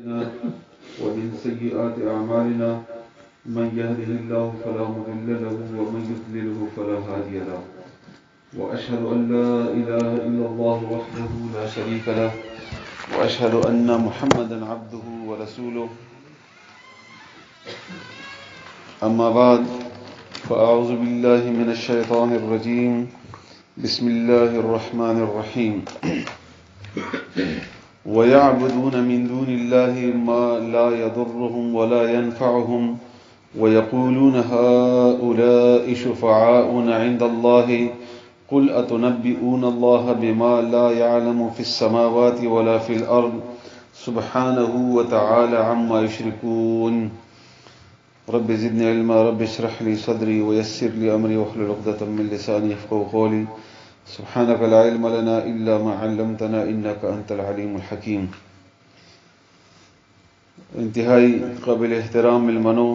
ومن سيئات أعمالنا من يهده الله فلا مضل له ومن يضلله فلا هادي له وأشهد أن لا إله إلا الله وحده لا شريك له وأشهد أن محمدا عبده ورسوله أما بعد فأعوذ بالله من الشيطان الرجيم بسم الله الرحمن الرحيم ويعبدون من دون الله ما لا يضرهم ولا ينفعهم ويقولون هؤلاء شفعاؤنا عند الله قل أتنبئون الله بما لا يعلم في السماوات ولا في الأرض سبحانه وتعالى عما يشركون رب زدني علما رب اشرح لي صدري ويسر لي أمري واحلل عقدة من لساني يفقهوا قولي سبحانك لا علم لنا إلا ما علمتنا إنك أنت العليم الحكيم. انتهائی قابل احترام ملمنو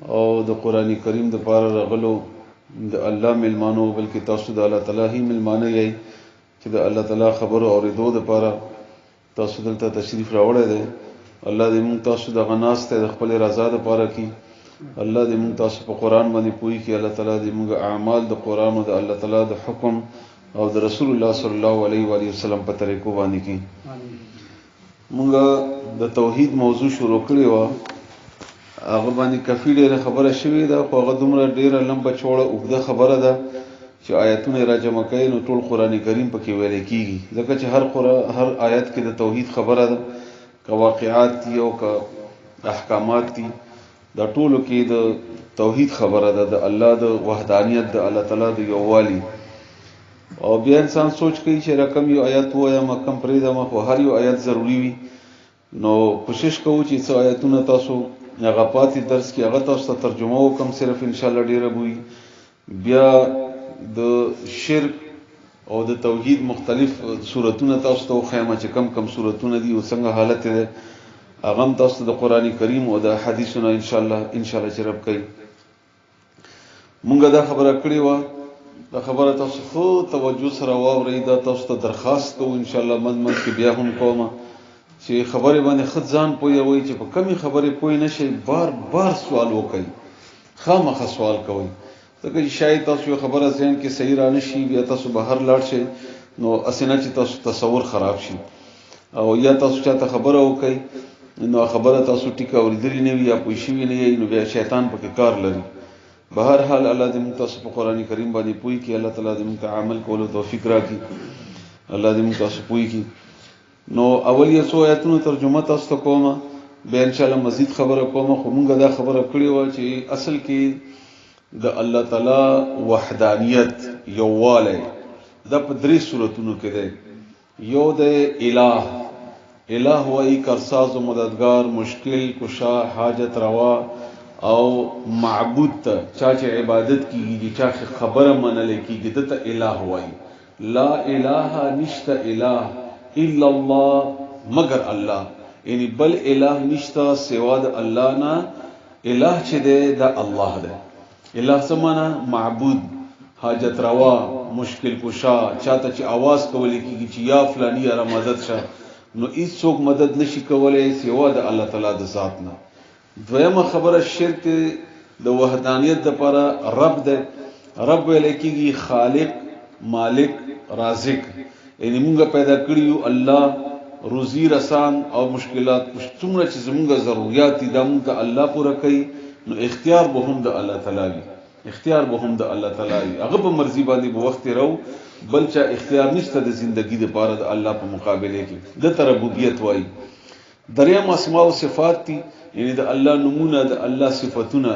او د قرآن کریم د پاره راغلو د الله ملمانو بلکې تاسو د الله تعالی هی ملمانه یې چې د الله تعالی خبرو اوریدو د پاره تاسو دلته تشریف راوړی دی. الله دې موږ تاسو د غناس ته د خپل رضا د پاره کی الله دې موږ تاسو په قرآن باندې پوي کی الله تعالی دې موږ اعمال د قرآن او د الله تعالی د حکم او د رسول الله صلی الله علیه و وسلم په طریقو باندې کی. موږ د توحید موضوع شروع کړی و هغه باندې کافي ډیره خبره شوې ده خو هغه دومره ډیره لمبه چوړه اوږده خبره ده چې آیاتونه راجمع کړي نو ټول قرآن کریم پکې ویل کیږي ځکه چې هر آیت کې د توحید خبره ده که واقعات دي او که احکامات دي دا ټولو کې د توحید خبره ده د الله د وحدانیت د الله تعالی د یووالي او بیا انسان سوچ کوي چې رقم یو آیت وایم کم پرېږدم خو هر یو آیت ضروری وي نو کوشش کوو چې څو آیتونه تاسو هغه پاتې درس کې هغه تاسو ته ترجمه وکم صرف ان شاء الله ډیره بوي بیا د شرک او د توحید مختلف صورتونه تاسو ته خیمه چې کم صورتونه دي او څنګه حالت ده هغه تاسو د قرآن کریم او د حدیثونو ان شاء الله چې رب کوي. مونږ دا خبره کړې و دا خبره تاسو خو توجه سره واورئ دا تاسو ته درخواست کوو ان شاء الله من کې بیا هم کوم چې خبره باندې خود ځان پوي وي چې په کمی خبره پوي نشي بار سوال وکړي خامخا سوال کوي ځکه چې شاید تاسو یو خبره ذهن کې صحیح را نشي بیا تاسو بهر لاړ شئ نو اسنه چې تاسو تصور خراب شي او یا تاسو چاته خبره وکړي نو خبره تاسو ټیکه اوریدلې نه وي یا پوه شوي نه وي نو بیا شیطان پکې کار لري. بهر حال الله دې موږ تاسو په قرآن کریم باندې پوي کړي الله تعالی دې موږ ته عمل کولو توفیق راکړي الله دې موږ تاسو پوي کړي. نو اول یې څو آیاتونو ترجمه تاسو ته کوم بیا ان شاء الله مزید خبره کوم خو موږ دا خبره کړې و چې اصل کې د الله تعالی وحدانیت یووالی دا په درې صورتونو کې ده. یو د الہ وای کرساز و مددگار مشکل کشا حاجت روا او معبود ته چا چې عبادت کیږي چا خبره منل کیږي دته الہ وای. لا الہ نشته الہ الا الله مگر الله یعنی بل الہ نشته سوا د الله نه الہ چې ده د الله ده. الہ سمانا معبود حاجت روا مشکل کشا چاته چې आवाज کول کیږي چې یا فلانی را مدد شه نو هیڅ څوک مدد نشي کولای سوا د الله تعالی د ذات نه. دویمه خبره شرک د وحدانیت د لپاره رب ده رب ویل کیږي خالق مالک رازق یعنی موږ پیدا کړیو الله روزي رسان او مشکلات څومره چې زموږ ضرورت دي دا موږ الله پوره کوي نو اختیار به هم د الله تعالی اختیار به هم د الله تعالی هغه په مرزي باندې به وخت راو بل چا اختیار نشته د ژوندۍ لپاره د الله په مقابله کې د ربوبیت وای. دریم اسماء او صفات دي یعنی د الله نمونه د الله صفاتونه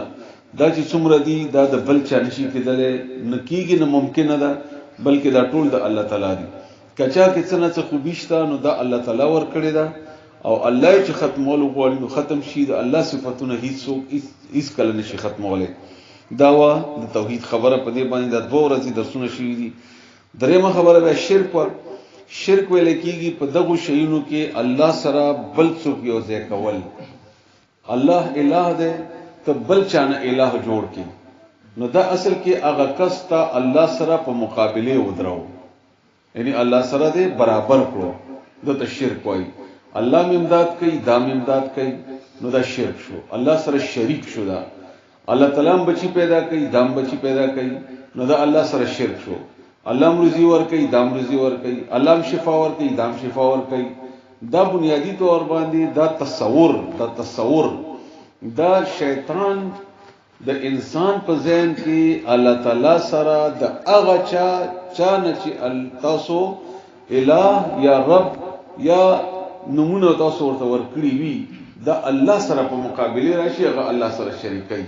دا چې څومره دي دا د بل چا نشي کېدل نه کیږي نه ممکن ده بلکې دا ټول د الله تعالی دي. کچا کې څه خوبیشته نو دا الله تعالی ور کړی ده او الله چې ختمول غواړي نو ختم شي د الله صفاتونه هیڅ کله نشي ختمولای. داوا د توحید خبره په دې باندې د دوه ورځې درسونه شوي دي. دریمه خبره به شرک ویل کیږي په دغه شیونو کې الله سره بل څوک یو ځای کول. الله الہ ده ته بل چانه الہ جوړ کی نو دا اصل کې هغه کس ته الله سره په مقابله ودرو یعنی الله سره دې برابر کړو د شرک وای الله امداد کوي دا امداد کوي نو دا شرک شو الله سره شریک شو دا الله تعالی بچی پیدا کوي دام بچی پیدا کوي نو دا الله سره شرک شو الله رزق ور کوي دام رزق ور کوي الله شفا ور کوي دام شفا ور کوي دا بنیادی طور باندې دا تصور دا شیطان د انسان په ذهن کې الله تعالی سره د هغه چا نه چې تاسو الہ یا رب یا نمونه تاسو ورته ورکړي وي دا الله سره په مقابله راشي هغه الله سره شریکي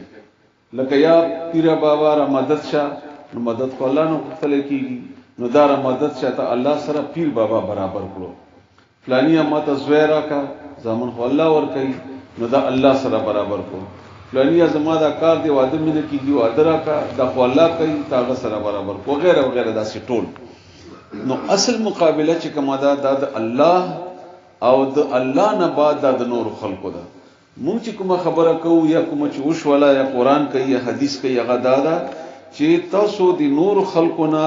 لکه یا پیر بابا را مدد شه نو مدد خو الله نو خپل کیږي نو دا را مدد شه ته الله سره پیر بابا برابر کړو فلانی امته زویرا کا زمون خو الله ور کوي نو دا الله سره برابر کو فلانی زما دا کار دی واده مینه کیږي واده را کا دا خو الله کوي تاغه سره برابر کو غیره وغیره دا سی ټول نو اصل مقابله چې کومه دا د الله او د الله نه بعد د نور خلقو ده مونږ چې کومه خبره کوو یا کومه چې وش ولا یا قران کوي یا حدیث کوي هغه دا چې تاسو د نور خلقو نه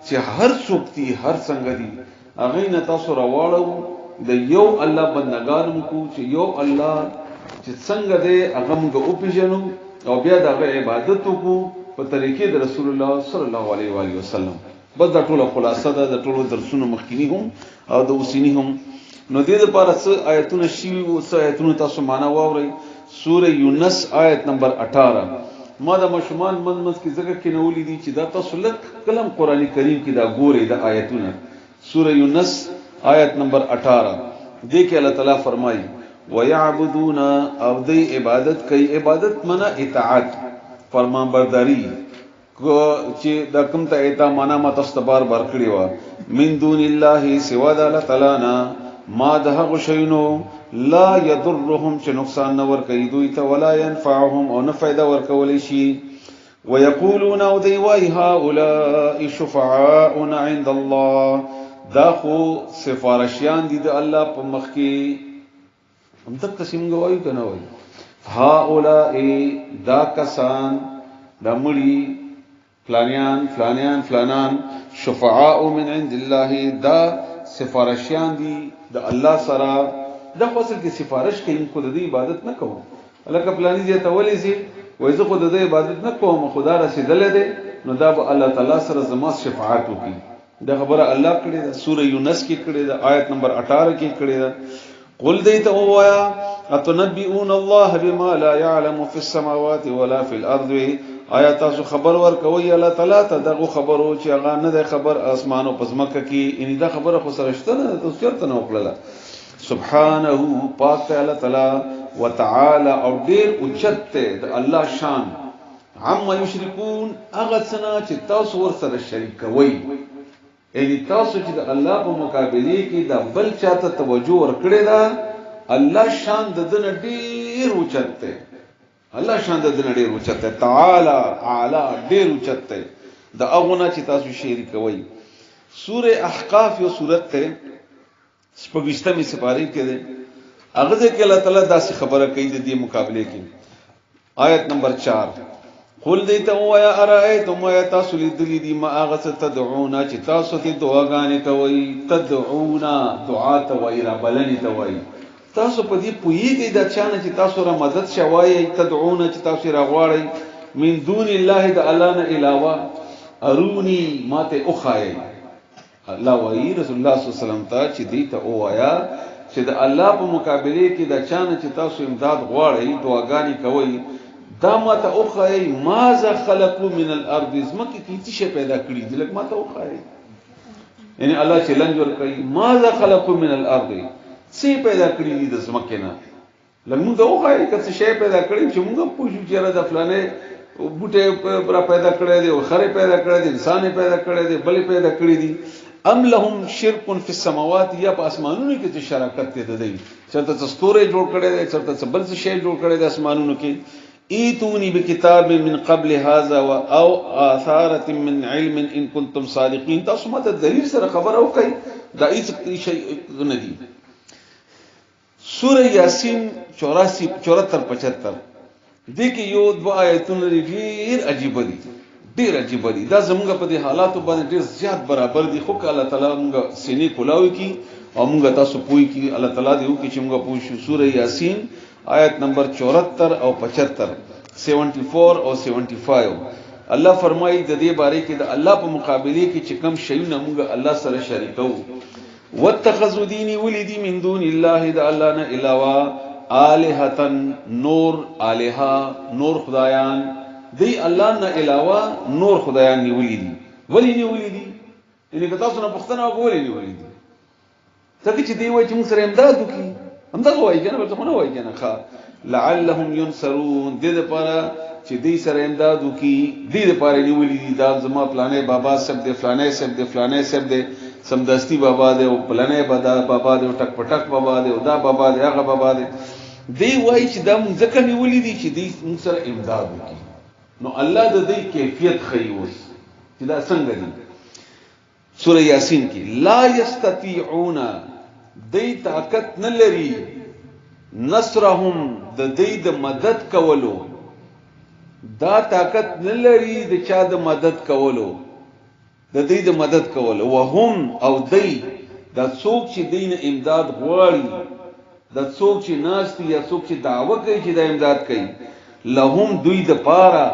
چې هر څوک دي هر څنګه دي هغه نه تاسو راوړو د یو الله بندگانو کو چې یو الله چې څنګه دی هغه موږ او پیژنو او بیا د عبادت کو په طریقې د رسول الله صلی الله علیه و آله وسلم بس دا ټول خلاصه ده د ټولو درسونو مخکینی هم او د اوسینی هم نو دې لپاره څه آیتونه شی او څه آیتونه تاسو معنا واورئ سوره یونس آیت نمبر 18 ما د مشمان منځ کې ځکه کې نولې دي چې دا تاسو لک کلم قرآنی کریم کې دا ګوري د آیتونه سوره یونس آیت نمبر 18 دې کې الله تعالی فرمایي ويعبدون او دې عبادت کوي عبادت معنا اطاعت فرمان برداری کو چې د کوم ته ایتا معنا متستبار برکړي وا من دون الله سوا د الله تعالی نه ما ده غشینو لا يضرهم چې نقصان نه ور کوي دوی ته ولا ينفعهم او نه فائدہ ور کولی شي ويقولون او دی وای هؤلاء شفعاؤنا عند الله دا خو سفارشیان دي د الله په مخ کې هم تک قسم غوایو کنه وای هؤلاء دا کسان دا مړي فلانان شفعاء من عند الله دا سفارشیان دي د الله سره د خپل کې سفارش کوي خو د عبادت نه کوم الکه پلاني دي ته ولې سي وای زه خو د عبادت نه کوم خدا رسیدل دي نو دا به الله تعالی سره زما شفاعت وکي دا خبره الله کړی دا سوره یونس کې کړی دا آیت نمبر 18 کې کړی دا قل دیت اوایا اتنبئون الله بما لا يعلم في السماوات ولا في الارض آیا تاسو خبر ورکوي الله تعالی ته دغه خبرو چې هغه نه ده خبر اسمانو پزمکه کې ان دا خبره خو سره شته نه تاسو چرته نه وکړه سبحانه پاک الله تعالی وتعالى او ډیر اوچت د الله شان عما یشرکون هغه څنګه چې تاسو ور سره شریک کوي یعنی تاسو چې د الله په مقابله کې د بل چاته توجه ورکړی دا الله شان د دن ډیر اوچت دی الله شان د دن ډیر اوچت دی تعالی اعلی ډیر اوچت دی د اغونه چې تاسو شریک کوي سوره احقاف یو سورته ته سپږشتمه سپاری کې ده هغه ځکه الله تعالی داسې خبره کوي د دې مقابله کې آیت نمبر 4 قل دیت وایا ارایتم یا تاسو لیدلی دی ما هغه څه تدعونا چې تاسو ته دعاګانې کوي تدعونا دعا ته وای را بلنی ته وای تاسو په دې پویږئ دا چانه چې تاسو را مدد شوای تدعونا چې تاسو را غواړئ من دون الله د الله نه علاوه ارونی ماته اوخای الله وای رسول الله صلی الله علیه وسلم ته چې دې ته وایا چې د الله په مقابله کې دا چانه چې تاسو امداد غواړئ دعاګانې کوي دا ماته اوخای ماذا خلقوا من الارض زمکه کې څه پیدا کړی دي لکه ماته اوخای یعنی الله چې لنجور کوي ماذا خلقوا من الارض څه پیدا کړی دي د زمکه نه لمون دا اوخای که څه پیدا کړی چې موږ پوښتنه چیرې د فلانه بوټه پر پیدا کړی دی او خره پیدا کړی دی انسان پیدا کړی دی بل پیدا کړی دی ام لهم شرک فی السماوات یا په اسمانونو کې چې شراکت ته دی چرته ستوره جوړ کړی دی چرته بل څه شی جوړ کړی دی اسمانونو کې ایتونی بکتاب من قبل هذا او آثارة من علم ان کنتم صادقین تاسو ماته دلیل سره خبر او کوي دا هیڅ شی نه دی سوره یاسین 84 74 75 دې کې یو دوا آیتونه ډیر عجیب دي ډیر عجیب دي دا زموږ په دې حالاتو باندې ډیر زیات برابر دي خو الله تعالی موږ سینې کولاوي کی او موږ تاسو پوي کی الله تعالی دې وکړي چې موږ پوي شو. سوره یاسین آیت نمبر 74 او 75 74 او 75 الله فرمایي د دې باره کې د الله په مقابله کې چې کم شیونه موږ الله سره شریکو. واتخذوا دیني ولدي من دون الله د الله نه علاوه الہتن نور الها نور خدایان دی الله نه علاوه نور خدایان نیولې دي. ولی نیولې دي؟ یعنی که تاسو نه پوښتنه وکولې نیولې دي ځکه چې دی وایي چې موږ سره امداد وکړي همدا وایي کنه بل څه نه وایي کنه ښا لعلهم ينصرون دې لپاره چې دې سره امداد وکړي دې لپاره نیولې دي. دا زما پلانې بابا سب دې فلانې سب دې فلانې سب دې سمدستی بابا دې او پلانې بابا دې او ټک پټک بابا دې او دا بابا دې هغه بابا دې دی وایي چې دا موږ ځکه نیولې دي چې دې موږ سره امداد وکړي. نو الله د دې کیفیت ښیي اوس چې دا څنګه دي. سوره یاسین کې لا یستطيعون دی طاقت نه لري نصرهم د دې د مدد کولو دا طاقت نه لري د چا د مدد کولو د دې د مدد کولو وهم او دی دا څوک چې دین امداد غواړي دا څوک چې ناس دي یا څوک چې دعوه کوي چې د امداد کوي لهم دوی د پاره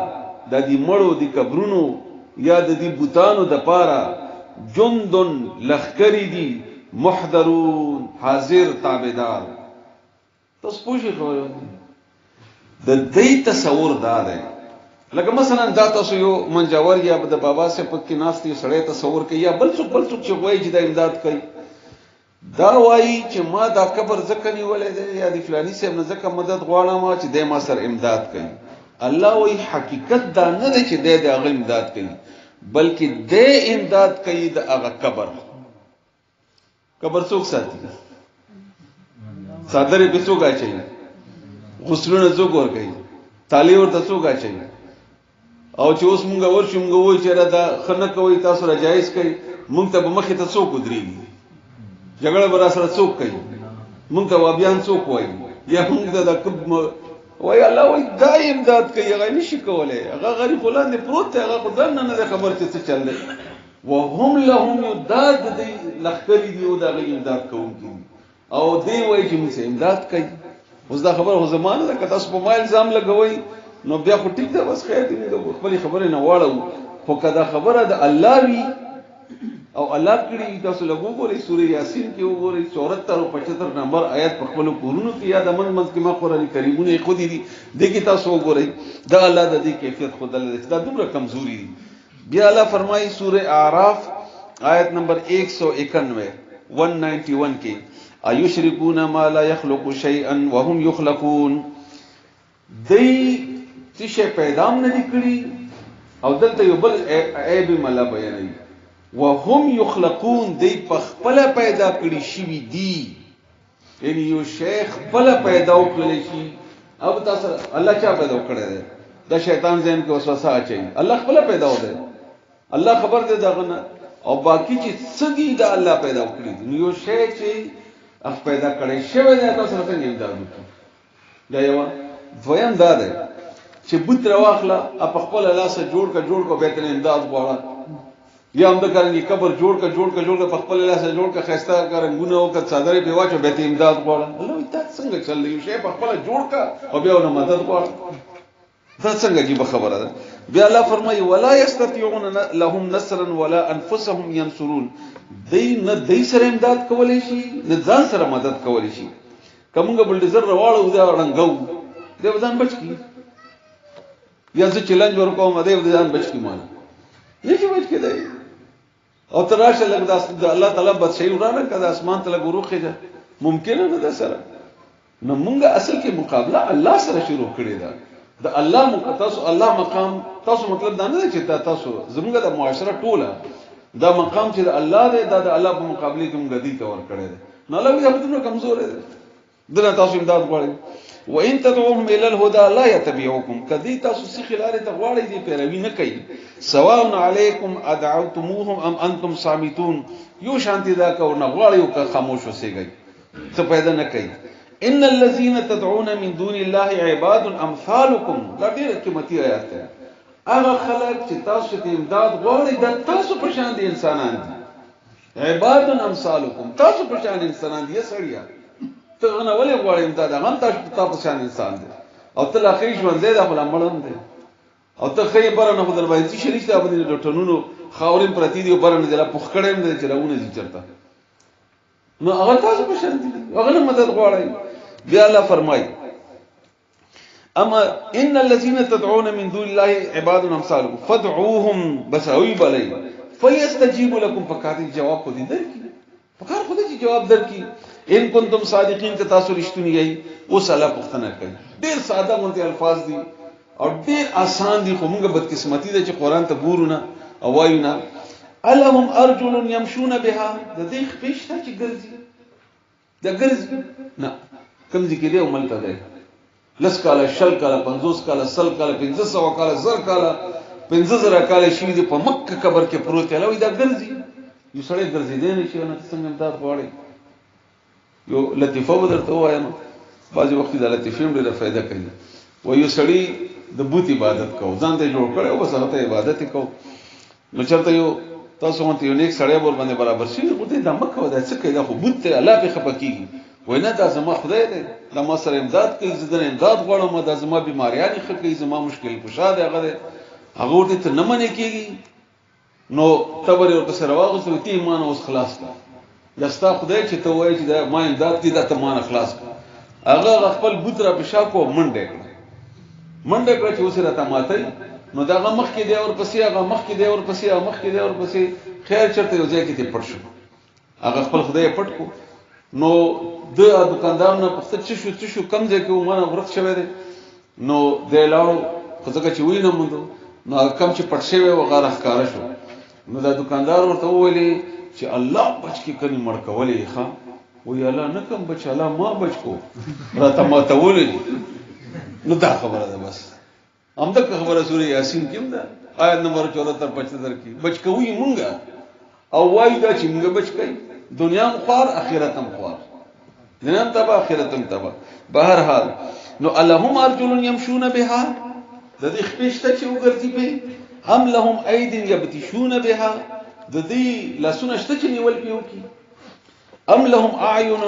د دې مړو د قبرونو یا د دې بوتانو د پاره جندن لخکری دي محضرون حاضر تابعدار. تاسو پوښی خبره د دې تصور دا دی لکه مثلا دا تاسو یو منجور یا د بابا سے پکې ناس دي سړی تصور کوي یا بل څوک چې وایي چې د امداد کوي دا وایي چې ما دا قبر ځکه نیولې دی یا د فلانی صاحب نه ځکه مدد غواړم چې د ما سره امداد کوي. الله وایي حقیقت دا نه دی چې د هغه امداد کوي بلکې د امداد کوي د هغه قبر څوک ساتي صادره به څوک اچي غسلونه څوک ور کوي تالی ورته څوک اچي او چې اوس مونږ ورشو مونږ وایو چې را دا خنه کوي تاسو را جایز کوي مونږ ته به مخې ته څوک ودرېږي جګړه برا سره څوک کوي مونږ ته وابیان څوک وایي یا مونږ ته د وای الله وای دا امداد کوي هغه نشي کولای هغه غریب ولاندې پروت دی هغه خدای نه خبر څه چل دی وهم لهم یداد دی لخکری دی او دا غي امداد کوونکی او دی وای چې موږ امداد کوي. اوس دا خبره هو زمانه ده که تاسو په ما الزام لګوي نو بیا خو ټیک ده بس خیر دی موږ خپل خبره نه واړو خو کدا خبره ده الله وی او الله کړي تاسو لګوګورئ سوره یاسین کې وګورئ 74 او 75 نمبر آیات په خپل کورونو کې یا د من کې ما قرآني کریمونه خو دي دغه تاسو وګورئ دا الله د دې کیفیت خود الله دا دومره کمزوري دي. بیا الله فرمایي سوره اعراف آیت نمبر 191 191 کې ايشركون ما لا يخلق شيئا وهم يخلقون دی چې پیدا نه کړی او دلته یو بل عیب مله بیانوي وهم يخلقون دی پخپل پیدا کړی شوی دی یعنی یو شیخ خپل پیدا وکړي شي او تاسو الله چا پیدا کړی دی دا شیطان ذهن کې وسوسه اچي الله خپل پیدا وکړي الله خبر دی داغه او باقی چې سدي دا الله پیدا کړی دی یو شی چې اف پیدا کړی شوی دی تاسو څنګه امداد وکړي دا یو دویم دا دی چې بوت راوخله په خپل لاس جوړ کو به تل امداد غواړي یا هم د کارنګي قبر جوړ کا په خپل لاس جوړ کا خسته کارنګونه او کا صدرې په واچو به ته امداد غواړي الله وي تاسو څنګه چل دی شی په خپل جوړ کا او بیا نو مدد غواړي دا څنګه جيبه خبره ده. بیا الله فرمایي ولا يستطيعون لهم نصرا ولا انفسهم ينصرون دی سره امداد کولای شي نه ځان سره مدد کولای شي کومګه بلډزر راوړو دا وړنګو دی ځان بچ کی یا څه چیلنج ورکوم دی ځان بچ کی مان نشي بچ کی دی او تراشه لګ د الله تعالی بد شي ورانه کده اسمان ته لګوروخه ده ممکن نه ده سره نو مونږه اصل کې مقابله الله سره شروع کړی ده د الله مقدس الله مقام تاسو مطلب دا نه چې تاسو زموږه د معاشره ټوله دا مقام چې د الله دی دا د الله په مقابله کې موږ دې تور کړی ده نو الله دې په دې کمزور دی دغه تاسو امداد غواړي وان تدعوهم الى الهدى لا يتبعوكم کدی تاسو سې خلاره ته غواړي دې پیروي نه کوي سواء عليكم ادعوتموهم ام انتم صامتون یو شانتی دا کو نه غواړي او که خاموش اوسېږي څه پیدا نه کوي. ان الذين تدعون من دون الله عباد امثالكم دا ډېر قیمتي آیات ده هغه خلک چې تاسو ته امداد غواړي د تاسو په شان دي انسانان دي عباد امثالکم تاسو په شان انسانان دي سړیا ته غنه ولې غواړې امداد هغه تاسو په شان انسان دي او ته لا خې ژوند دې د خپل مړم دي او ته خې بره نه خدای باندې شریک ته باندې ټټونو خاورین پرتی دی بره نه دلا پخ کړم دې چې راونه دي چرته نو هغه تاسو په شان دي هغه نه مدد غواړي بیا الله فرمایي اما ان الذين تدعون من دون الله عباد امثالكم فادعوهم بسوي بلي فيستجيبوا لكم فقط جواب خو دې درکې فقط خو دې جواب درکې ان کنتم صادقین که تاسو رښتونی یې اوس الله پوښتنه کوي ډېر ساده غونډه الفاظ دي او ډېر آسان دي خو موږ بدقسمتي ده چې قران ته ګورو او وایو نه الهم ارجل يمشون بها د دې خپشته چې ګرځي د ګرځي نه کوم ذکر دی عمل ته دی لس کاله شل کاله 50 کاله سل کاله 1500 کاله زر کاله 15000 کاله شي د په مکه قبر کې پروت دی لوي دا ګرځي یو سړی ګرځي دی نه شي نه څنګه امداد غواړي یو لطیفه بدرته وایم بعضی وخت د لطیفې ډېره فائدہ کوي و یو سړی د بوت عبادت کو ځان ته جوړ کړو بس هغه ته عبادت کو نو چرته یو تاسو مونږ یو نیک سړی ور باندې برابر شي نو ته د مکه ودا څه کوي دا خو بوت ته الله په خپکیږي وینا دا زما خدای دی دا ما سره امداد کوي زدن امداد غواړم دا زما بیماریاں خکې زما مشکل کشا دی هغه ته نه منې کیږي نو تبر ور سره واغسو ته ایمان اوس خلاص کا دستا خدای چې ته وایي چې دا ما امداد کی دا ته مان خلاص کا هغه خپل بوت را پښا کو منډه کړ چې اوسه راته ماته نو دا مخ کې دی اور پسې هغه مخ کې دی اور پسې هغه مخ کې دی اور پسې خیر چرته یو ځای کې ته پټ شو هغه خپل خدای پټ کو نو د دکاندار نه پښتنه چې شو کم ځای کې ومنه ورک شوی دی نو د لاړو خو ځکه چې وینم نو کم چې پټ شوی و غاره ښکارا شو نو دا دکاندار ورته ویلي چې الله بچ کې کني مړ کولې ښا وی الله نه کم بچ الله ما بچ کو راته ما ته ولې نو دا خبره ده بس همدا خبره سورې یاسین کې ده آیت نمبر 74 75 کې بچ کوي مونږه او وای دا چې مونږ بچ کوي دنیا مخار اخرت مخار دنیا تبا اخرت تبا بهر حال نو اللهم ارجل يمشون بها د دې خپشته چې وګرځي په هم لهم ايد يبتشون بها د دې لاسونه شته چې نیول پیو کی ام لهم اعين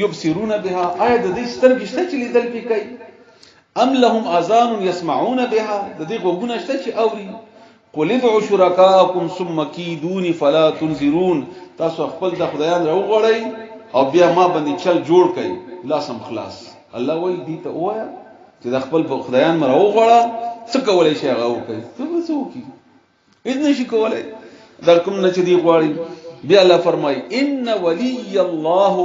يبصرون بها آیا د دې سترګې شته چې لیدل پې کوي ام لهم اذان يسمعون بها د دې غوږونه شته چې اوري قل ادعوا شركاءكم ثم كيدوني فلا تنذرون تاسو خپل د خدایان راوغړی او بیا ما باندې چل جوړ کړي لاسم خلاص الله وایي دې ته وایا چې د خپل خدایان راوغړا څه کولای شي هغه وکړي څه وکړي اذن شي کولای در کوم نه چې دی غواړي بیا الله فرمای ان ولی الله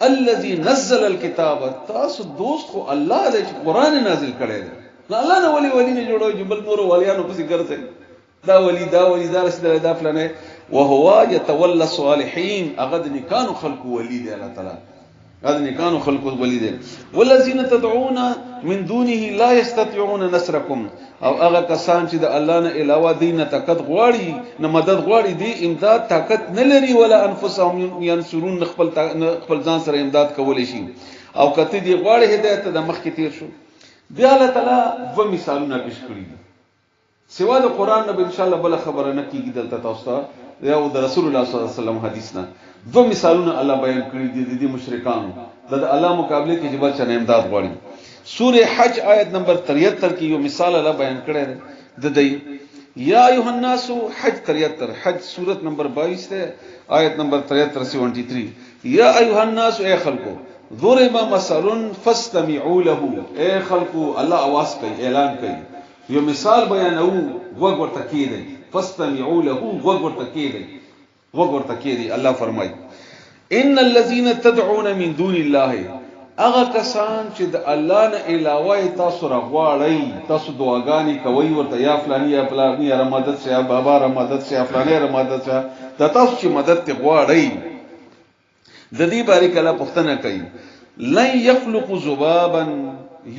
الذي نزل الكتاب تاسو دوست خو الله دې قرآن نازل کړی دی نه الله نه ولی نه جوړوي جبل نور ولیانو پسې ګرځي دا ولی دا رسول دا فلانه وهو يتولى الصالحين اغد نکانو خلق ولی دی الله تعالی اغد نکانو خلق ولی دی والذین تدعون من دونه لا يستطيعون نصركم او هغه کسان چې د الله نه علاوه دین طاقت غواړي نه مدد غواړي دی امداد طاقت نه لري ولا انفسهم ينصرون خپل ځان سره امداد کولای شي او کته دی غواړي هدایت د مخ کې تیر شو بیا الله تعالی و مثالونه پیش کړی دي سوا د قران نه ان شاء الله بل خبره نه کیږي دلته تاسو ته یا د رسول الله صلی الله علیه وسلم حدیث نه دو مثالونه الله بیان کړی دي د مشرکانو د الله مقابله کې چې بل څه امداد غواړي سوره حج آیت نمبر 73 کې یو مثال الله بیان کړی دی د دې یا ایه الناس حج 73 حج سوره نمبر 22 ده آیت نمبر 73 73 یا ایه الناس اے خلقو ضرب مثل فاستمعوا له اے خلقو الله आवाज کوي اعلان کوي یو مثال بیانو وګ ورته کیدی فاستمعوا له وګ ورته کیدی وګ ورته کیدی الله فرمای ان الذين تدعون من دون الله اغه کسان چې د الله نه علاوه تاسو راغواړئ تاسو دعاګانې کوي ورته یا فلانی یا فلانی را مدد شه بابا را مدد شه فلانی را مدد شه دا تاسو چې مدد ته غواړئ د دې باره کله پوښتنه کوي لن يخلق ذبابا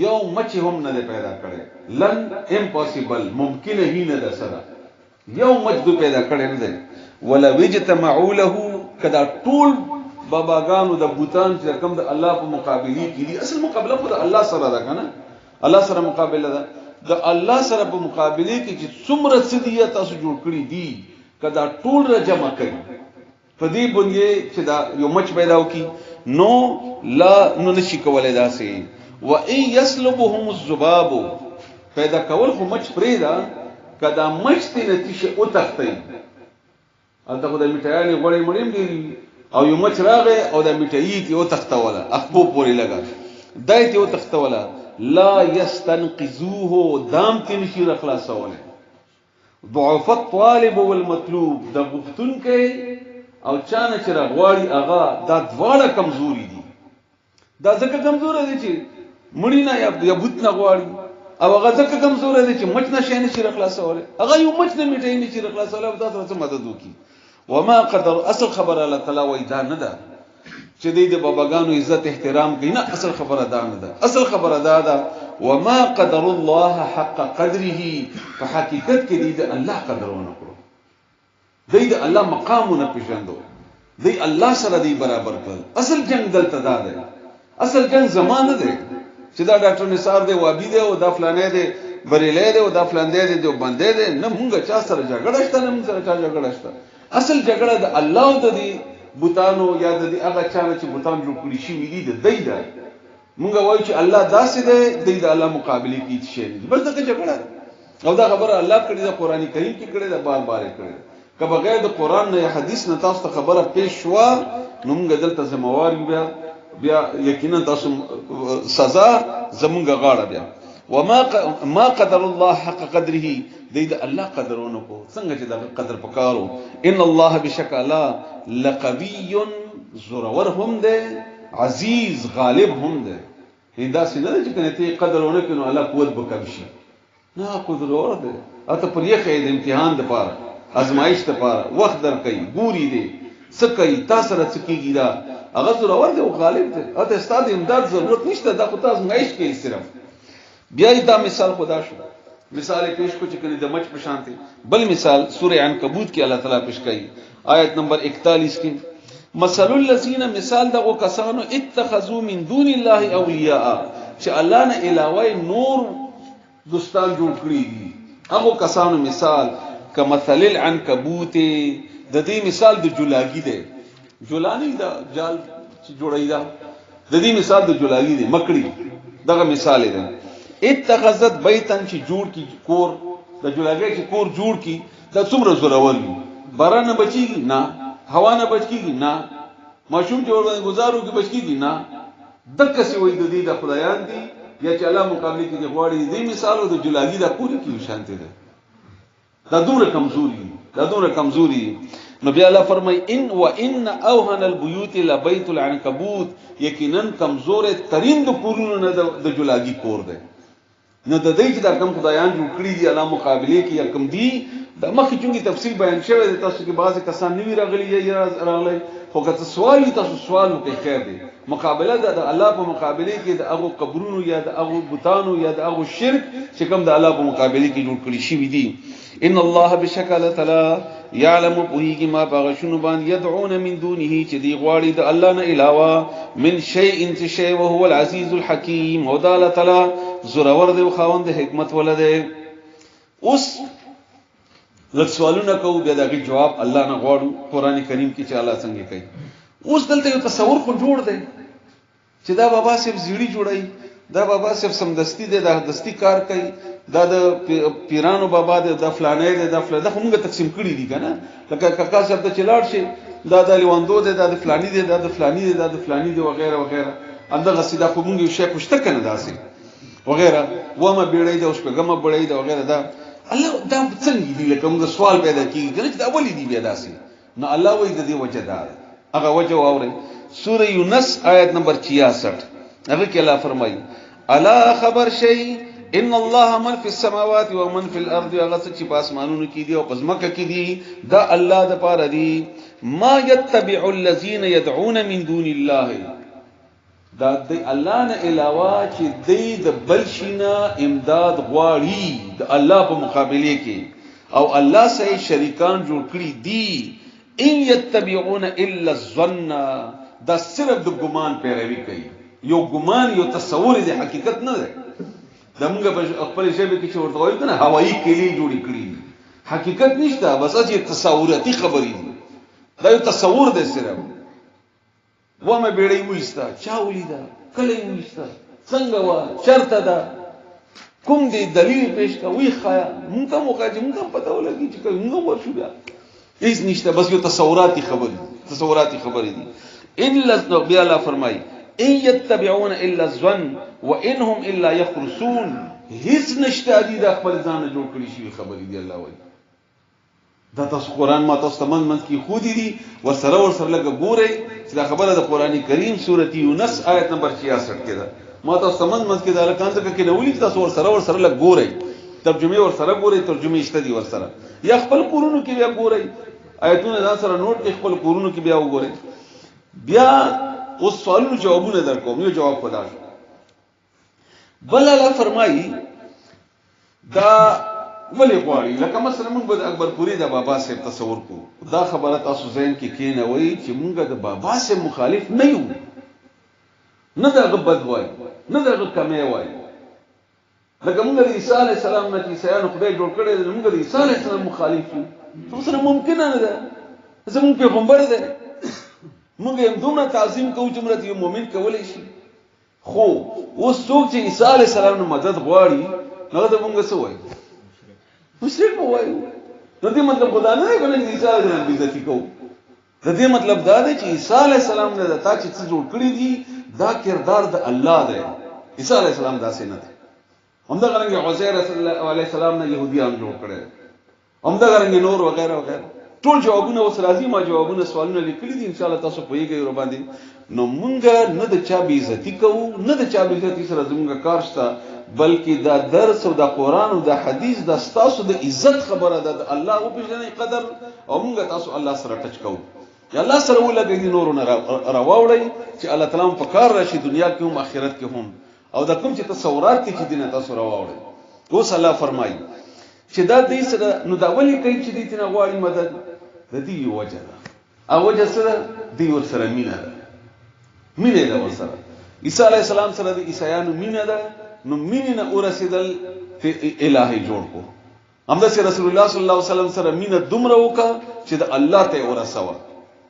یوم مچ هم نه پیدا کړي لن امپوسیبل ممکن هی نه ده سره یوم مچ دو پیدا کړي نه ده ولا وجتمعوا له کدا ټول باباګانو د بوتان چې کوم د الله په مقابله کې دي اصل مقابله خو د الله سره ده کنه الله سره مقابله ده د الله سره په مقابله کې چې څومره سدیه تاسو جوړ کړی دي کدا ټول را جمع کړي په دې باندې چې دا یو مچ پیدا وکي نو لا نو نشي کولای داسې و ان يسلبهم الذباب پیدا کول خو مچ پرې دا کدا مچ ته نتیشه او تختی البته خو د میټایانې غوړې مړیم دي او یو مچ راغی او د میټایي ته او تختوله اخبو پورې لګا دای ته او تختوله لا يستنقذوه دام ته نشي خلاصوله ضعف الطالب والمطلوب د غفتون کې او چانه چې راغواړي هغه دا دواړه کمزوري دي دا ځکه کمزوري دي چې مړی نه یا بوت نه غواړي او هغه ځکه کمزوري دي چې مچ نشي نه شي خلاصوله هغه یو مچ نه میټای نه شي خلاصوله او تاسو ته مدد وکي وما قدر اصل خبر الله تعالی وای دا نه ده چې د باباګانو عزت احترام کوي نه اصل خبره دا نه ده اصل خبره دا ده وما قدر الله حق قدره په حقیقت کې د الله قدرونه کړو د الله مقامونه پیژندو د الله سره دی برابر کړ اصل جنگ دلته دا ده اصل جنگ زمانه ده چې دا ډاکټر نثار دی وابي دی او دا فلانه دی بریلې دی او دا فلان دی دی باندې دی نه مونږه چا سره جګړه شته نه مونږ سره چا جګړه شته اصل جګړه د الله او د بوتانو یا د هغه چا چې بوتان جوړ کړی شي وی دي د دی ده مونږ وایو چې الله داسې دی د الله مقابله کې شي بس دا جګړه او دا خبره الله کړی د قرآنی کریم کې کړی د بار بار کړی که بغیر د قرآن نه حدیث نه تاسو ته خبره پیښ شو نو موږ دلته زموار بیا یقینا تاسو سزا زمونږ غاړه بیا وما قدر الله حق قدره د الله قدرونه کو څنګه چې د قدر پکارو ان الله بشکلا لقوی زورور هم ده عزیز غالب هم ده هدا سینه چې کنه ته قدرونه کینو الله قوت بکم شي نه قدر اور ده اته پر یې خې د امتحان د پاره ازمایش ته پاره وخت در کوي ګوري دي سکه تاسو را سکیږي دا هغه زور اور ده او غالب ده اته استاد امداد ضرورت نشته دا خو تاسو مایش کې صرف بیا دا مثال خدا شو مثال پیش کو چې کنه د مچ په شانتي بل مثال سوره عنکبوت کې الله تعالی پیش کوي آیت نمبر 41 کې مثل الذين مثال دغه کسانو اتخذوا من دون الله اولیاء چې الله نه علاوه نور دوستان جوړ کړی دي هغه کسانو مثال کمثل العنکبوت د دې مثال د جولاګي دی جولانی دا جال چې جوړای دا د دې مثال د جولاګي دی مکړی دغه مثال دی اتخذت بیتن چې جوړ کی کور د جولاګي چې کور جوړ کی د څومره زورور وي باران بچیږي نه هوا نه بچیږي نه ماشوم چې ور باندې گزارو کې بچیږي نه دغه څه وي د دې د خدایان دي یا چې الله مقابله کې غواړي دې مثالو د جولاګي د کور کې شانته ده دا دوره کمزوري نو بیا الله فرمای ان وان اوهن البيوت لبيت العنكبوت یقینا کمزور ترين د کورونو نه د جولاګي کور ده نو د دې چې دا کم خدایان جوړ کړی دي الله مقابله کې یا کم دي د مخکې چونګي تفصیل بیان شوی دی تاسو کې بعضی کسان نیوی راغلي یا راغلي خو که سوال تاسو سوال وکړئ خیر دی مقابله د الله په مقابله کې د هغه قبرونو یا د هغه بوتانو یا د هغه شرک چې کوم د الله په مقابله کې جوړ کړی شي دي ان الله بشکل تعالی يعلم بهیږي ما باغشونو باندې يدعون من دونه چې دی غواړي د الله نه علاوه من شيء انت شيء وهو العزيز الحكيم او د الله تعالی زورور دی او خاوند حکمت ولده اوس لږ سوالونه کوو بیا دغه جواب الله نه غواړو قران کریم کې چې الله څنګه کوي اوس دلته یو تصور خو جوړ دی چې دا بابا صاحب زیړی جوړای دا بابا صاحب سمدستی دی دا دستی کار کوي دا د پیرانو بابا دی دا فلانه دی دا فلانه همغه تقسیم کړی دي کنه لکه کاکا صاحب ته چلاړ شي دا د لیواندو دی دا د فلانی دی دا د فلانی دی دا د فلانی دی وغیرہ وغیرہ اندغه سیدا خو مونږ یو شی پښته کنه داسي وغیرہ ومه بیړې دی اوس په ګمه بیړې دی وغیرہ دا الله دا څنګه دی لکه موږ سوال پیدا کیږي کنه چې دا ولې دی بیا داسي نو الله وایي د دې وجه دا هغه وجه واوري سوره یونس آیت نمبر 66 هغه کې الله فرمایي الا خبر شي ان الله من في السماوات ومن في الارض هغه چې په اسمانونو کې دي او په ځمکه کې دي دا الله د پاره دي ما يتبع الذين يدعون من دون الله دا د الله نه علاوه چې د بلشینا امداد غواړي د الله په مقابله کې او الله سره شریکان جوړ کړی دي ان يتبعون الا الظن دا صرف د ګمان پیروي کوي یو ګمان یو تصور دی حقیقت نه ده دمغه په خپل شی کې چې ورته وایي کنه هوایی کلی جوړی کړی حقیقت نشته، بس از تصوراتي خبرې دي. دا یو تصور دی صرف. ومه بیړۍ وېستا، چا ولیدا، کله یې وېستا، څنګه وا، شرط ده، کوم دی دلیل پیش کا، وی خایا مونږ ته موقع چې مونږ ته پته ولګي چې کوم ورشو بیا هیڅ نشته، بس یو تصوراتي خبرې دي. الا بیا الله فرمایي ان يتبعون الا الظن وانهم الا يخرصون، هیڅ نشته دي د خپل ځان جوړ کړی شي خبرې دی. الله وایي دا تاسو قرآن ما تاسو تمن کې خودي دي ورسره لګ ګورئ چې دا خبره د قرآن کریم سورۃ یونس آیت نمبر 66 کې ده. ما تاسو تمن کې دا لکان ځکه کې نو ولې تاسو ورسره لګ ګورئ، ترجمه ورسره ګورئ، ترجمه شته دي ورسره، یا خپل کورونو کې بیا ګورئ آیتونه ځان سره نوٹ کې خپل کورونو کې بیا وګورئ. بیا اوس سوالونو جوابونه درکوم. یو جواب خدا شو. بل الله فرمایي دا ولی غواړي، لکه مثلا موږ د اکبر پوری د بابا صاحب تصور کو، دا خبره تاسو ذهن کې کینوي چې موږ د بابا صاحب مخالف نه یو، نه دا غبد وای، نه دا کمې وای. لکه موږ د عیسی علی السلام نه چې سیان خدای جوړ کړی دی، موږ د عیسی علی السلام مخالف یو. څه سره ممکن نه ده، زموږ پیغمبر دی، موږ یې دومره تعظیم کوو چې موږ یو مؤمن کولای شي. خو اوس څوک چې عیسی علی السلام نه مدد غواړي نو دا موږ څه وایو؟ مشرک مو وایو. نو دې مطلب خدا نه دی کنه چې عیسی علی السلام عزت کوو. د دې مطلب دا دی چې عیسی علی السلام نه تا چې څه جوړ کړی دي دا کردار د الله دی. عیسی علی السلام داسې نه دی. همدا څنګه عزیر علیه السلام نه يهوديان جوړ کړل، همدا څنګه نور وغیرہ وغیرہ. ټول جوابونه اوس راځي، ما جوابونه سوالونه لیکلي دي، ان شاء الله تاسو پوهیږئ ور باندې. نو مونږ نه د چا بې عزتي کوو، نه د چا بې عزتي سره زموږ کار شته، بلکې دا درس او د قرآن او د حدیث د تاسو د عزت خبره ده. د الله او پېژنې قدر او مونږ تاسو الله سره ټچ کوو. یا الله سره ولګي نورونه راوړی چې الله تعالی په کار راشي دنیا کې هم آخرت کې هم، او دا کوم چې تصورات کې دي نه تاسو راوړی. اوس الله فرمایي چې دا دې سره نو دا ولي کوي چې دې تنه غواړي مدد، د دې وجه ده. او وجه سره دې ور سره مینه ده، مینه ده ور سره. عیسی علی السلام سره د عیسایانو مینه ده، نو مینه نه ورسېدل الهي جوړ کو. همدا چې رسول الله صلی الله علیه وسلم سره مینه دومره وکړه چې د الله ته ورسوه.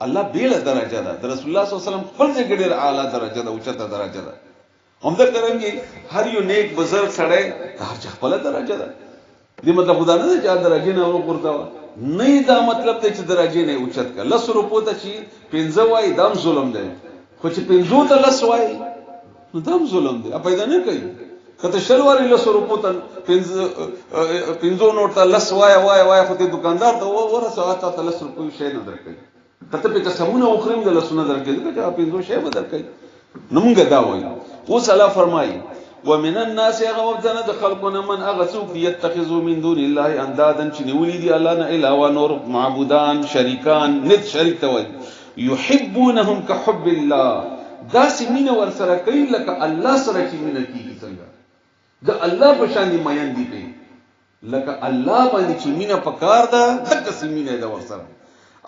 الله بیل درجه ده، د رسول الله صلی الله علیه وسلم خپل ځای ډېر اعلی درجه ده، اوچته درجه ده. همدا څنګه هر یو نیک بزرګ سره هر څه خپل درجه ده. دې مطلب خدا نه چې درجه نه ورغورځاوه، نه دا مطلب دی چې درجه نه اوچت کړه. 10 روپو ته چې 15 وای دام ظلم دی، خو چې 15 ته 10 وای نو دام ظلم دی. پیدا نه کوي کته شلواري 10 روپو ته 15 نوټ ته 10 وای خو ته دکاندار ته ورسره ته 10 روپو شي نه درکړي. کته په قسمونه وخریم د لسونه درکړي چې 15 شي به درکړي. نو موږ دا وایو. اوس الله فرمایي ومن الناس غوبتنا دخلقنا من اغسوك يتخذوا من دون الله اندادا چنولي دي الله نه علاوه نور معبودان شریکان نت شریک توي يحبونهم كحب الله. دا سمینه ور سره کوي لکه الله سره چې مینه کیږي څنګه دا الله په شان دي مېن دي کوي لکه الله باندې چې مینه پکار ده دغه سمینه دا ور سره.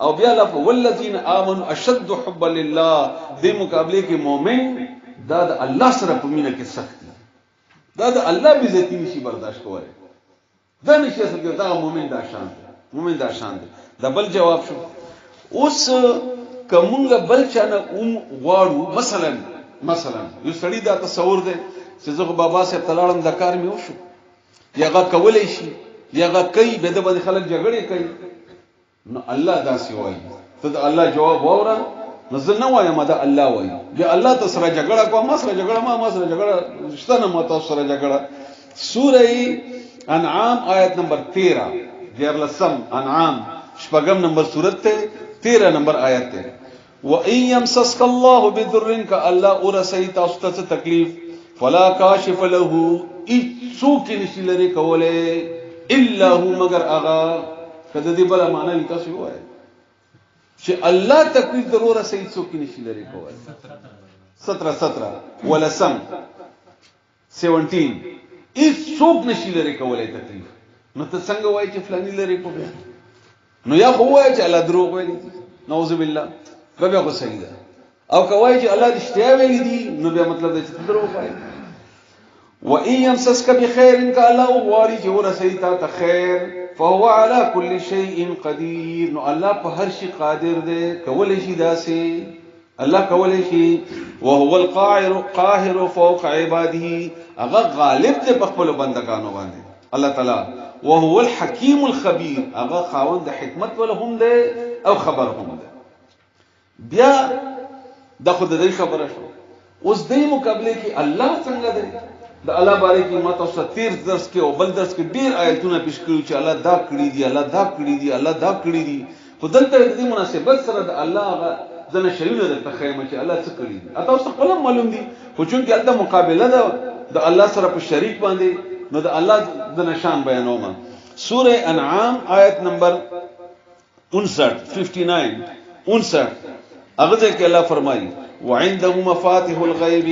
او بیا لف والذین آمنوا اشد حبا لله، دې مقابله کې مؤمن دا د الله سره په مینه کې سخت دي، دا د الله به عزت نشي برداشت کوی، دا نشي اصل دا مؤمن دا شان دی، مؤمن دا شان دی. دا بل جواب شو. اوس کومه بل چانه غواړو مثلا یو سړی دا تصور دی چې زه بابا صاحب تلاړم د کار مې وشو، یاغه کولای شي یاغه کوي به د باندې خلک جګړه کوي. نو الله دا سی وایي ته د الله جواب وره، نو زه نه وایم دا الله وایي. بیا الله ته سره جګړه کوه، ما سره جګړه ما سره جګړه شته نه، ما تاسو سره جګړه. سوره انعام آیت نمبر 13 دیارلسم انعام شپږم نمبر سورت ته 13 نمبر آیت ته. وَإِن يَمْسَسْكَ اللَّهُ بِضُرٍّ كَأَلَّا أُرَسَيْ تاسو ته تکلیف فلا کاشف له اِڅوک نشي لري کوله الا هو مگر اغا. کله دې بل معنی تاسو وایي چې الله تکلیف ضروره سي څوک نشي لري کوله. 17 ولسم 17 اِڅوک نشي لري کوله تکلیف. نو ته څنګه وایي چې فلانی لري کوله؟ نو یا خو وایي چې الله دروغ وایي، نعوذ بالله، بیا خو صحیح ده. او کوي چې الله دې اشتیا ویلي دي، نو بیا مطلب دی چې دروغ وایي. وَإِن يَمْسَسْكَ بِخَيْرٍ که الله وغواړي چې ورسوي تا ته خیر فهو على كل شيء قدير، نو الله په هر شي قادر دی، کولی شي داسې الله کولی شي. وهو القاهر فوق عباده، هغه غالب دی په خپل بندگانو باندې الله تعالی. وهو الحكيم الخبير، هغه خاوند د حکمت ول هم دی او خبر هم دی. بیا د خود دې خبره شو. اوس دې مقابله کې الله څنګه دی د الله باره کې ما تاسو تیر درس کې او بل درس کې ډیر آیتونه پیش کړو چې الله دا کړی دی، الله دا کړی دی، الله دا کړی دی. خو دلته د دې مناسبت سره د الله هغه ځنه شیونه د تخیمه چې الله څه کړی دی تاسو خپل معلوم دي، خو چونکې هلته مقابله ده د الله سره په شریک باندې، نو د الله د نشان بیانوم. سوره انعام آیت نمبر 59 هغه ځکه الله فرمایي وعنده مفاتيح الغيب،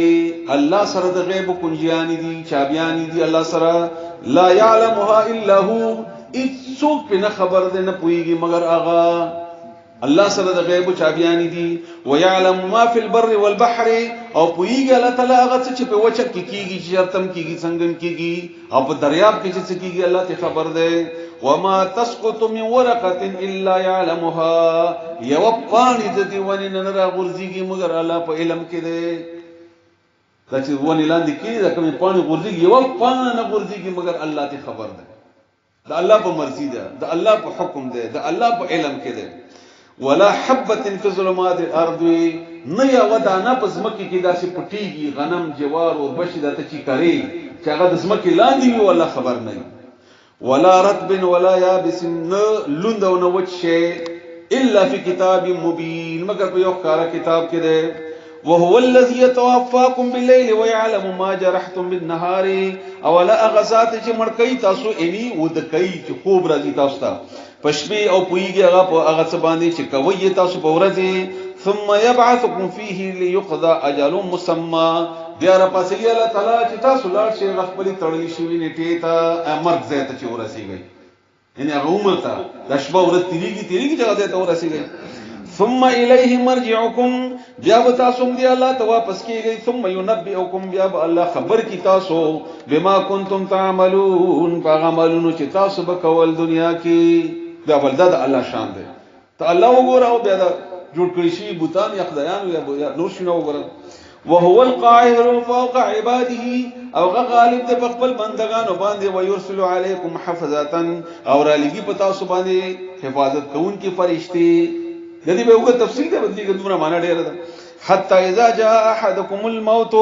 الله سره د غیب کنجیان دي، چابیان دي الله سره. لا يعلمها الا هو، هیڅوک په نه خبر ده نه پويږي مگر هغه. الله سره د غیب چابیان دي. ويعلم ما في البر والبحر، او پويږي الله تعالی هغه څه چې په وچه کې کیږي، چې شرتم کیږي، څنګه کیږي، او په دریاب کې چې کیږي الله ته خبر ده. وما تسقط من ورقه الا يعلمها، یو پانی د دې ونی نه را غورځيږي مگر الله په علم کې ده. دا چې ونی لاندې کیږي دا کوم پانی غورځيږي، یو پانی نه غورځيږي مگر الله ته خبر ده. دا الله په مرضی ده، دا الله په حکم ده، دا الله په علم کې ده. ولا حبه في ظلمات الارض، نه یا ودانه په زمکه کې داسې پټيږي غنم جوار او بشي دته چی کوي چې هغه د زمکه لاندې وي والله خبر نه. ولا رطب ولا يابس، لوند او نو وچ شي الا في كتاب مبين، مگر په یو ښکارا کتاب کې ده. وهو الذي يتوفاكم بالليل ويعلم ما جرحتم بالنهار، او لا اغزات چې مړکې تاسو اني ودکې چې خوب راځي تاسو ته پښبي، او پويږي هغه په هغه څه باندې چې کوي تاسو په ورځې. ثم يبعثكم فيه ليقضى اجل مسمى، بیا را پاسلی الله تعالی چې تاسو لاړ شئ خپل تړلې شوی نیټه ته مرګ ځای ته چې ورسیږئ، یعنی هغه عمر ته د شپه ورځ تیریږي چې هغه ته ورسیږئ. ثم الیه مرجعکم، بیا به تاسو دی الله ته واپس کیږئ. ثم ينبئکم، بیا به الله خبر کی تاسو بما کنتم تعملون، عملونو چې تاسو به کول دنیا کې. بیا ولدا د الله شان دی ته الله وګوره، او بیا جوړ کړی شي بوتان یا خدایان یا نور شنو وګوره. وهو القاهر فوق عباده، او غالب د خپل بندگانو باندې. ويرسل عليكم حفظه، او را لګي پتا سو باندې حفاظت کوونکي فرشتي. د دې به وګ تفصیل ده بدلی ګدوره معنا ډیره ده. حتى اذا جاء احدكم الموت،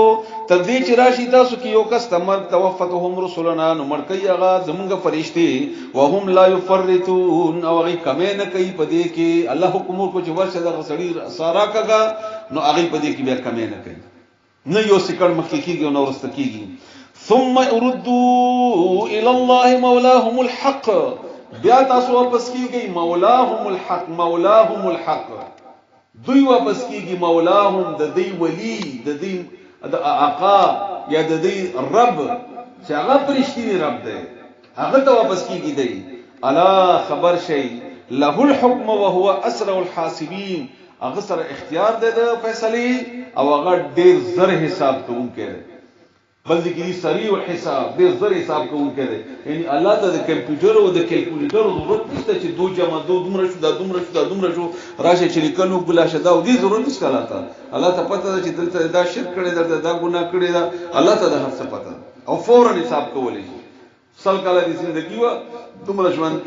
تدې چې راشي تاسو کې یو کس تمر توفتهم رسلنا، نو مرکې هغه زمونږ فرشتي. وهم لا يفرطون، او هغه کمه نه کوي پدې کې. الله حکم کو چې ورشه د غسړي سارا کګه، نو هغه پدې کې بیا کمه نه کوي، نه یو سکړ مخکې کیږي او نو ورسته کیږي. ثم اردوا الى الله مولاهم الحق، بیا تاسو واپس کیږي مولاهم الحق، مولاهم الحق دوی واپس کیږي مولاهم د دوی ولی، د دوی د آقا یا د دوی رب چې هغه پرشتي رب دی، هغه ته واپس کیږي دی. الا خبر شي له الحكم وهو اسرع الحاسبين، هغه سره اختیار دی د فیصله او هغه ډیر زر حساب کوونکی دی. بلکې دې سریع الحساب، ډیر زر حساب کوونکی دی. یعنی الله ته د کمپیوټر او د کیلکولیټر ضرورت نشته چې 2 جمع 2 دومره شو، دا دومره شو، دا دومره شو، راشه چې لیکلو بلا شدا، او دې ضرورت نشته. الله ته پته ده چې دلته دا شرک کړی ده، دا ګناه کړی ده، الله ته د هر څه پته او فورا حساب کولی شي. سل کاله د زندگی و دومره ژوند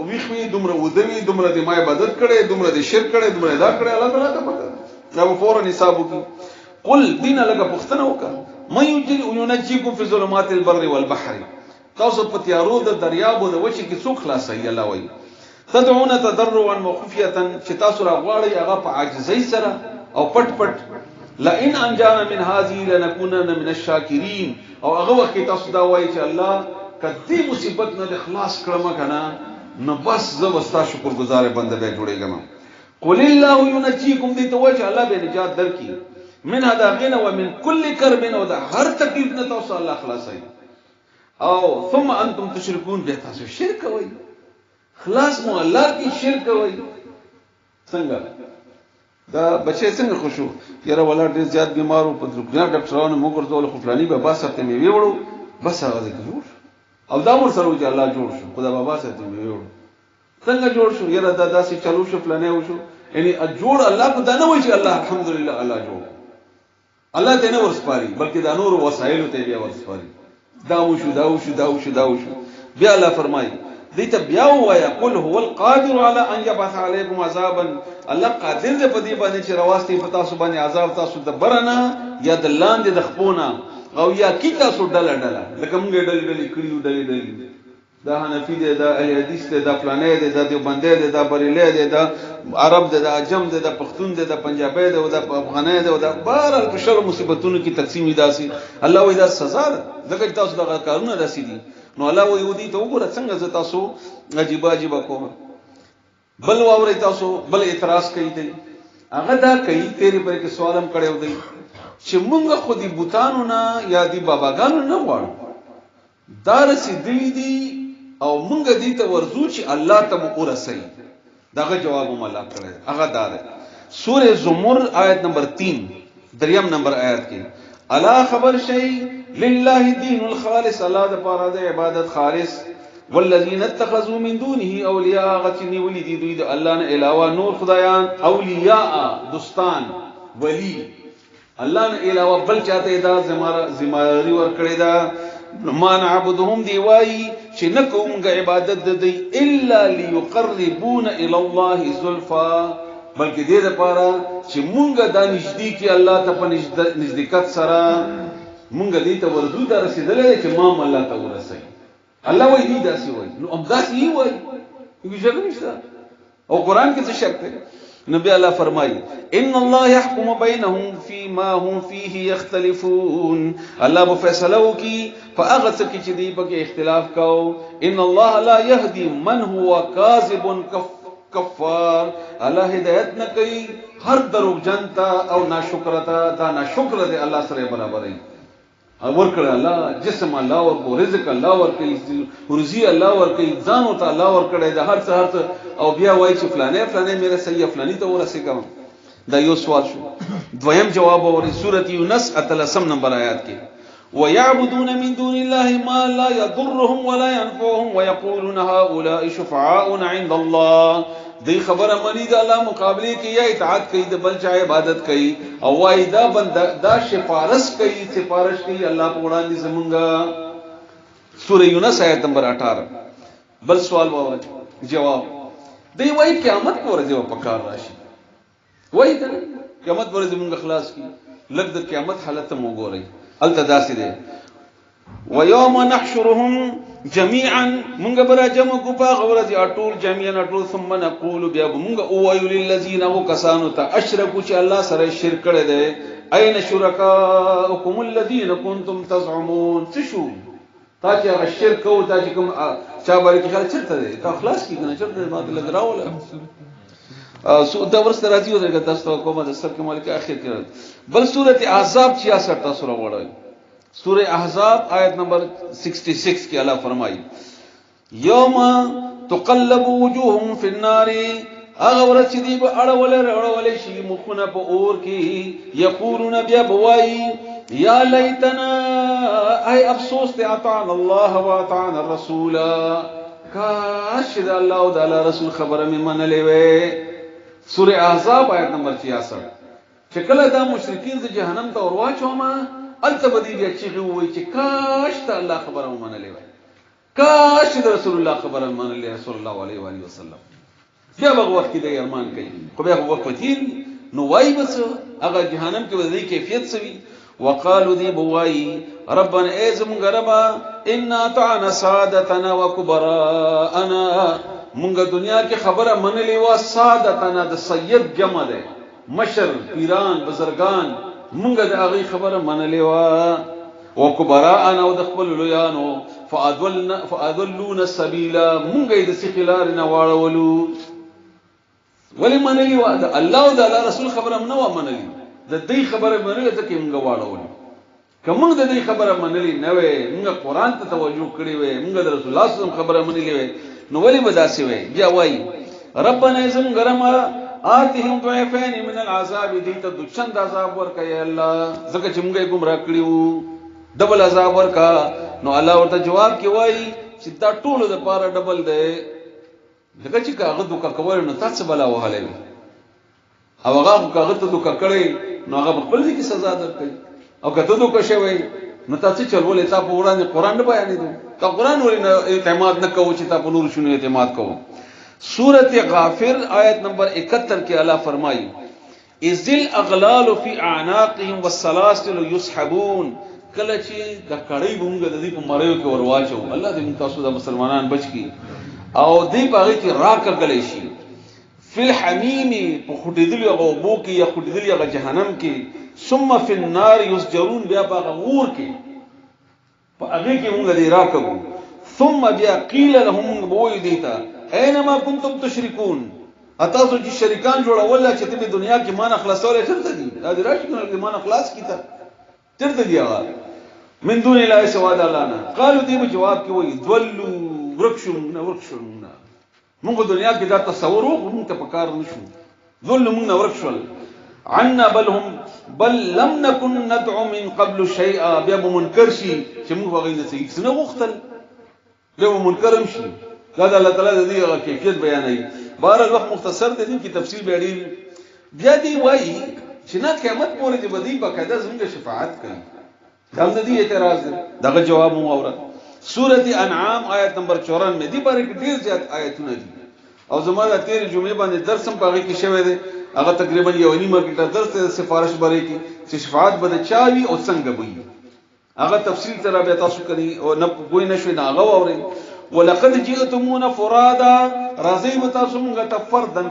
ویخوي، دومره ودوي، دومره د ما عبادت کړي، دومره د شرک کړي، دومره دا کړي، الله تعالی ته پته ده، دا فورا حساب وکړي. قل دین لك پختنه وکړه مې ينجيكم في ظلمات البر والبحر، تاسو په تیارو د دریاب او د وچې کې څوک خلاصي. الله وایي تدعون تضرعا وخفيه، چې تاسو راغواړئ هغه په عاجزۍ سره او پټ پټ. لئن انجانا من هذه لنكونن من الشاكرين، او هغه وخت تاسو دا وایي چې الله کدی مصیبت نه اخلاص کړم کنه، نو بس زه وستا شکر گزار بنده به جوړېږم. قل الله ينجيكم، دې ته وایي چې الله به نجات درکړي. من هذا غنى ومن كل كرب، او دا هر تکلیف نه تاسو الله خلاصي. او ثم انتم تشركون، به تاسو شرک کوي. خلاص مو الله کی شرک کوي. څنګه دا بچي څنګه خوشو یاره ولا ډیر زیات بیمارو په درګنا ډاکټرانو موږ ورته خو فلاني به باسه ته می ویوړو بس هغه ځکه جوړ او دا ور سره چې الله جوړ شو خدا بابا سره ته جوړ څنګه جوړ شو یره دا داسې چلو شو فلانه وشو یعنی جوړ الله کو دا نه وایي چې الله الحمدلله الله جوړ الله ته نه ورسپاري بلکې دا نور وسایل ته بیا ورسپاري دا وشو بیا الله فرمایي دیت بیا وایا قل هو القادر على ان يبعث عليكم عذابا الله قادر دې په دې باندې چې راوستي پتا سو باندې عذاب تاسو د برنا یا د لاندې د خپونه او یا کی تاسو ډله لکه موږ ډلې کړیو ډلې دا حنفی دی دا اهل حدیث دی دا فلانه دی دا دیوبندی دی دا بریلی دی دا عرب دی دا عجم دی دا پښتون دی دا پنجابی دی دا افغانی دی دا بهر په شر مصیبتونو کې تقسیم داسي الله وې دا سزا ده ځکه تاسو دا کارونه داسي دي نو الله وې ودی ته وګوره څنګه ز تاسو عجیب کوم بل واوري تاسو بل اعتراض کوي دی هغه دا کوي تیرې پر کې سوالم کړو دی چې مونږ خو دې بوتانو نه یا دې باباګانو نه غواړو دا رسیدلی دي او مونږ دې ته ورزو چې الله ته ورسي داغه جواب هم الله کړی هغه دا ده سوره زمر آیت نمبر 3 دریم نمبر آیت کې الا خبر شي لله دین الخالص الله د پاره د عبادت خالص والذین اتخذوا من دونه اولیاء غتنی ولدی دوی د الله نه علاوه نور خدایان اولیاء دوستان ولی الله نه علاوه بل چاته دا زماری ور کړی دا ما نعبدهم دی وای چې نکوم غ عبادت د دی الا ليقربونا الى الله زلفا بلکې دې لپاره چې مونږه د نږدې کې الله ته په نزدېکت سره مونږ دې ته ورزو دا رسیدلې چې ما الله ته ورسي الله وای دې داسي وای نو امداسي یې وای یو څه نشته او قران کې څه شک دی نبی الله فرمایي ان الله يحكم بينهم فيما هم فيه يختلفون الله به فیصله وکي فاغت کی چې دی په اختلاف کاو ان الله لا يهدي من هو كاذب کفار الله هدایت نه کوي هر دروغ جنتا او ناشکرتا دا ناشکر دی الله سره برابرای ورکړه الله جسم الله ورکو رزق الله ورکړي ورزي الله ورکړي ځان او ته الله ورکړي د هر څه او بیا وایي چې فلانه مې رسي فلاني ته ورسي کوم دا یو سوال شو دویم جواب اوري سوره یونس اتلسم نمبر آیات کې ويعبدون من دون الله ما لا يضرهم ولا ينفعهم ويقولون هؤلاء شفعاؤنا عند الله دی خبره منی د الله مقابله کې یا اطاعت کوي د بل چا عبادت کوي او وای دا بنده دا سفارش کوي الله په وړاندې زمونږه سوره یونس آیت نمبر 18 بل سوال وره جواب دی وای قیامت پورې په کار راشي وای دا قیامت پورې زمونږه خلاص کی لږ د قیامت حالت مو ګورئ التداسي ده ويوم نحشرهم جميعا مونږ برا جمع کو په غورځي اټول جميعا اټول ثم نقول بیا مونږ او ويل للذين هو کسانو ته اشرکو چې الله سره شرک کړي ده اين شرکاءكم الذين كنتم تزعمون تشو تا چې شرک او تا چې کوم چا باندې خیال چرته ده تا خلاص کیږي چرته ما ته لګ راوله سو دا ورسره راځي او دا تاسو کومه د سر کې مالک اخر کې بل سوره احزاب 66 تاسو راوړل سوره احزاب آیت نمبر 66 کې الله فرمایي یوم تقلب وجوههم فی النار هغه ورځ چې دی به اړول شي مخونه په اور کې یقولون بیا بوای یا لیتنا ای افسوس ته اطعنا الله واطعنا الرسول کاش د الله او د رسول خبره مې منلې وې سوره احزاب آیت نمبر 66 چې کله دا مشرکین د جهنم ته ورواچوما التبدی بیا چې وای چې کاش ته الله خبره ومنلې وای کاش د رسول الله خبره ومنلې رسول الله علیه و علیه وسلم بیا هغه وخت کې د ارمان کوي خو بیا وخت پتین نو وای بس هغه جهنم کې وځي کیفیت سوي وقالو دی بوای ربنا ازم غربا ان اطعنا سادتنا وكبراءنا مونږه دنیا کې خبره منلې وا سادتنا د سید جمع ده مشر پیران بزرگان مونږه د هغه خبره منلې وا او کبراءنا او د خپل لویانو فاضلون السبيل مونږه د سخلار نه واړولو ولی منلې وا د الله او د رسول خبره منو منلې د دې خبره منلې ته کې مونږه واړولو کوم د دې خبره منلې نه وې مونږه قران ته توجه کړې وې مونږه د رسول الله صلی الله علیه وسلم خبره منلې وې نو ولی بداسي وې بیا وای ربنا ازم غرما آتهم ضعفين من العذاب دیتا دو چند عذاب ورکا یا اللہ زکا چمگئی گمراہ کریو دبل عذاب ورکا نو الله ورته جواب کې وایي چې دا ټول د پاره ډبل دی لکه چې کاغذ دوکا کول نو تاسو بلا وهاله وي او هغه کاغذ ته دوکا کړی نو هغه خپل دي کې سزا درکړي او کته دوکا شوی نو تاسو چلولې تاسو په وړاندې قران نه بیانې دي تا قران ولې اعتماد نه کوو چې تاسو نور شنو اعتماد کوو سورۃ غافر آیت نمبر 71 کې الله فرمایي ازل اغلال فی اعناقهم والسلاسل يسحبون کله چې د کړي بونګ د دې په مړیو کې ورواچو الله دې تاسو د مسلمانان بچ کی او دې باغې کې راکړلې شي فی الحمیم په خټېدل او بو کې یا خټېدل یا جهنم کې ثم فی النار یسجرون بیا باغ اور کې په هغه کې موږ دې راکړو ثم بیا قیل لهم بوئی دیتا اینما کنتم تشرکون اتاسو چې شریکان جوړول چې په دنیا کې مان اخلاصول چرته دي دا راشي کې مان اخلاص کیته چرته دی هغه من دون اله سوا د الله نه قالو دې جواب کې وایي ذلوا ورکشون موږ دنیا کې دا تصور وو موږ ته پکار نشو ذل موږ ورکشل عنا بل لم نكن ندعو من قبل شيئا بیا منکر شي چې موږ هغه نه صحیح څنګه غوښتل بیا منکرم شي دا الله تعالی دې هغه کیفیت بیانوي بهر الوقت مختصر دي کی تفصیل به اړین بیا دی وایي چې نه قیامت پورې دې بدی بقاعده زموږ شفاعت کوي دا دې اعتراض دغه جواب مو اورل سورۃ انعام آیت نمبر 94 دی باندې ډیر زیات آیتونه دي او زموږ د تیر جمعې باندې درس هم پاږي کې شوی دی هغه تقریبا یو نیمه کې درس ته سفارش بری کی چې شفاعت بده چاوي او څنګه وي هغه تفصیل تر بیا تاسو کوي او نه کوی نشوي نه هغه اوري ولقد جئتمونا فرادا رازي متاسمغه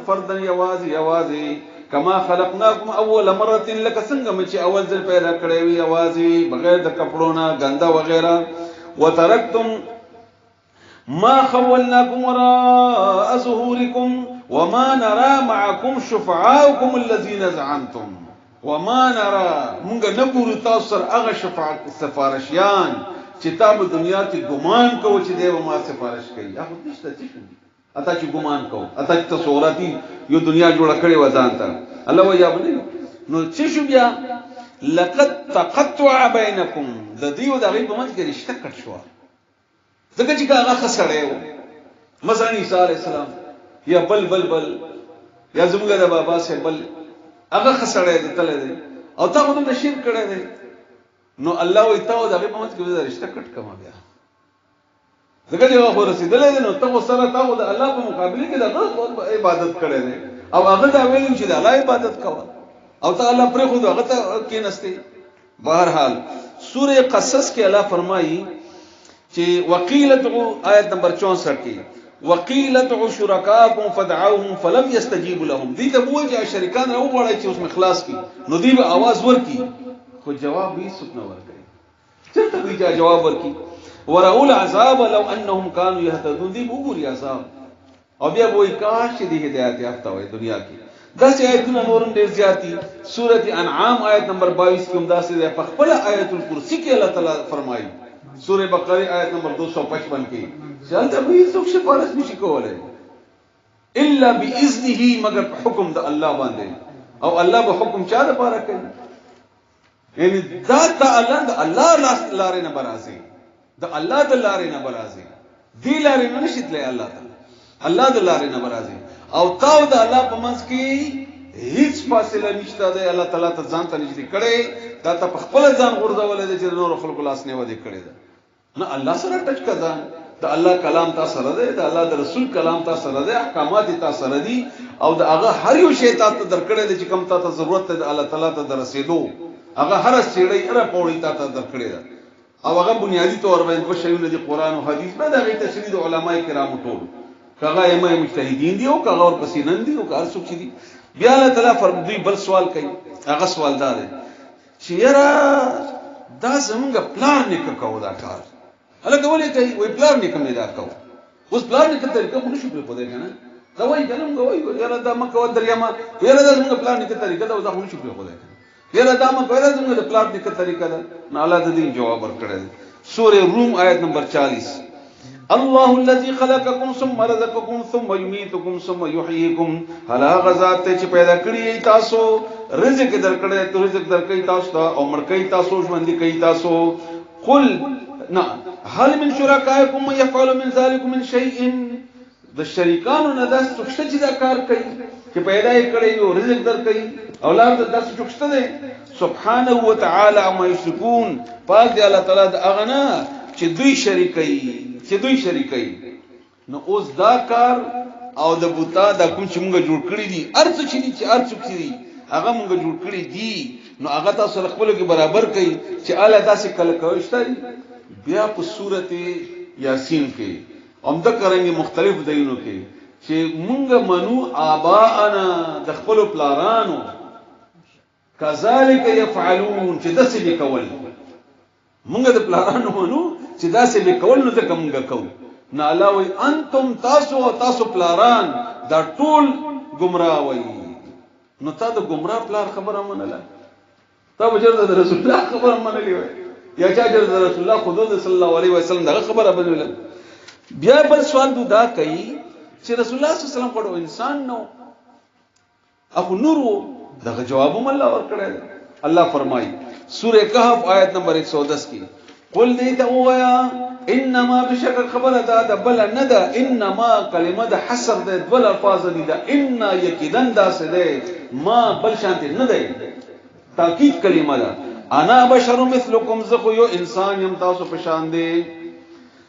فردن يوازي كما خلقناكم اول مره لك څنګه چې اول ځل پیدا کړی وي اوازي بغیر د کپړونو غندا وغیرہ وترکتم ما خولناكم وراء ظهوركم وما نرى معكم شفعاءكم الذين زعمتم وما نرى موږ نه ګورو تاسو هغه شفاعت سفارشیان چې تاسو دنیا کې ګمان کوو چې دیو ما سفارش کوي هغه نشته چې اته چې ګمان کوو اته چې تصوراتي یو دنیا جوړه کړې و ځان ته الله ویا بنه نو چې شو بیا لقد تقطع بينكم د دیو د غیب منځ کې رشتہ کټ شو ځکه چې هغه خسړې و مثلا عیسی علی السلام یا بل یا زموږ د بابا سه بل هغه خسړې د تل دی او تاسو د شرک کړی دی نو الله وي تاسو دغه په منځ کې د رشتہ کټ کما بیا ځکه چې هغه رسیدلې دی نو تاسو سره تاسو د الله په مقابله کې د عبادت کړی دی او هغه دا ویل چې د الله عبادت کوه او تعالی پر خود هغه ته کې نسته بهر حال سوره قصص کې الله فرمایي چې وقیلتو آیت نمبر 64 کې وقیلتو شرکاکم فدعوهم فلم يستجيبوا لهم دې ته وایي چې شریکان راو غواړي چې اوس مخلاص کی نو دی به आवाज ورکي خو جواب یې څوک نه ورکړي چرته وی جواب ورکي ورول عذاب لو انهم كانوا يهتدون دی وګوري عذاب او بیا وایي کاش دې هدایت یافته وي دنیا کې داسې آیتونه نورم ډیر زیاتی سورۃ انعام آیت نمبر 22 کې هم داسې ده په خپل آیت الکرسی کې الله تعالی فرمایي سورہ بقره آیت نمبر 255 کې ځلته به څوک شفاعت نشي کولای الا باذنه مگر حکم د الله باندې او الله به حکم چا د پاره کوي یعنی دا تعالی د الله لارې نه برازي د الله د لارې نه برازي دی لارې نه نشیتلې الله تعالی الله د لارې نه برازي او تاو د الله په منځ کې هیڅ فاصله نشته دی الله تعالی ته ځان ته نشي کړي دا ته په خپل ځان غورځول دي چې نور خلق لاس نه ودی کړي دا نه الله سره ټچ کړه د الله کلام تاسو سره دی د الله د رسول کلام تاسو سره دی احکامات تاسو سره دي او د هغه هر یو شی تاسو درکړي دي چې کوم تاسو ضرورت ده الله تعالی ته درسېدو هغه هر سیړی هر پوری تاسو درکړي ده او هغه بنیادی تور باندې په شیونه دي قران او حدیث نه دغه تشریح علماء کرام ټول کغه ائمه مجتهدین دي او کغه ور پسینن دي او کار څوک دي بیا الله تعالی فرمایي بل سوال کوي هغه سوال دا دی چې یاره دا زمونږ پلان نه کوو دا کار هغه ولې کوي وای پلان نه کوي دا کوو اوس پلان نه کوي طریقه مونږ شو په پدې کنه دا وای کنه موږ وای یاره دا مکه ودریما یاره دا زمونږ پلان نه کوي طریقه دا مونږ شو په پدې کنه یاره دا مکه وای زمونږ پلان نه کوي طریقه دا نه الله دې جواب ورکړي سوره روم آیت نمبر 40 الله الذي خلقكم ثم رزقكم ثم يميتكم ثم يحييكم هلا غزاد ته چې پیدا کړی تاسو رزق درکړی ته رزق درکې تاسو ته او مړ کوي تاسو ژوند کوي تاسو قل نه هل من شرکائکم من يفعل من ذلك من شيء د شریکانو نه داس څوک چې دا کار کوي چې پیدا یې کړی او رزق در کوي اولاد داس څوک شته دی سبحانه وتعالى عما يشركون پاک دی الله تعالی د اغنا چې دوی شریکي نو اوس دا کار او د بوتا د کوم چې موږ جوړ کړی دي ارڅ چې ارڅ دي هغه موږ جوړ کړی دي نو هغه تاسو خپل کې برابر کړي چې اعلی داسې کله کوي بیا په سورته یاسین کې عمده کرانګي مختلف دینو کې چې مونږ منو آباءنا د خپل پلارانو کذالک يفعلون چې داسې وکول مونږ د پلارانو منو چې داسې وکول نو ځکه مونږ کوو نه علاوه انتم تاسو پلاران دا ټول گمراه وای نو تا د گمراه پلار خبره منله تا بجرد د رسول الله خبره منلې وای یا چا جرد رسول الله خود صلی الله علیه وسلم دا خبره بدله بیا بل سوال دا کوي چې رسول الله صلی الله علیه وسلم کوم انسان نو اخو نور دغه جواب هم الله ورکړی الله فرمایي سوره کهف آیت نمبر 110 کې قل دې ته وایا انما بشک خبره دا بل نه ده انما کلمه د حصر د بل الفاظ دي دا ان یقیدن دا څه ده ما بل شانته نه ده تاکید کلمه ده انا بشر مثلکم زخو یو انسان یم تاسو په شان دي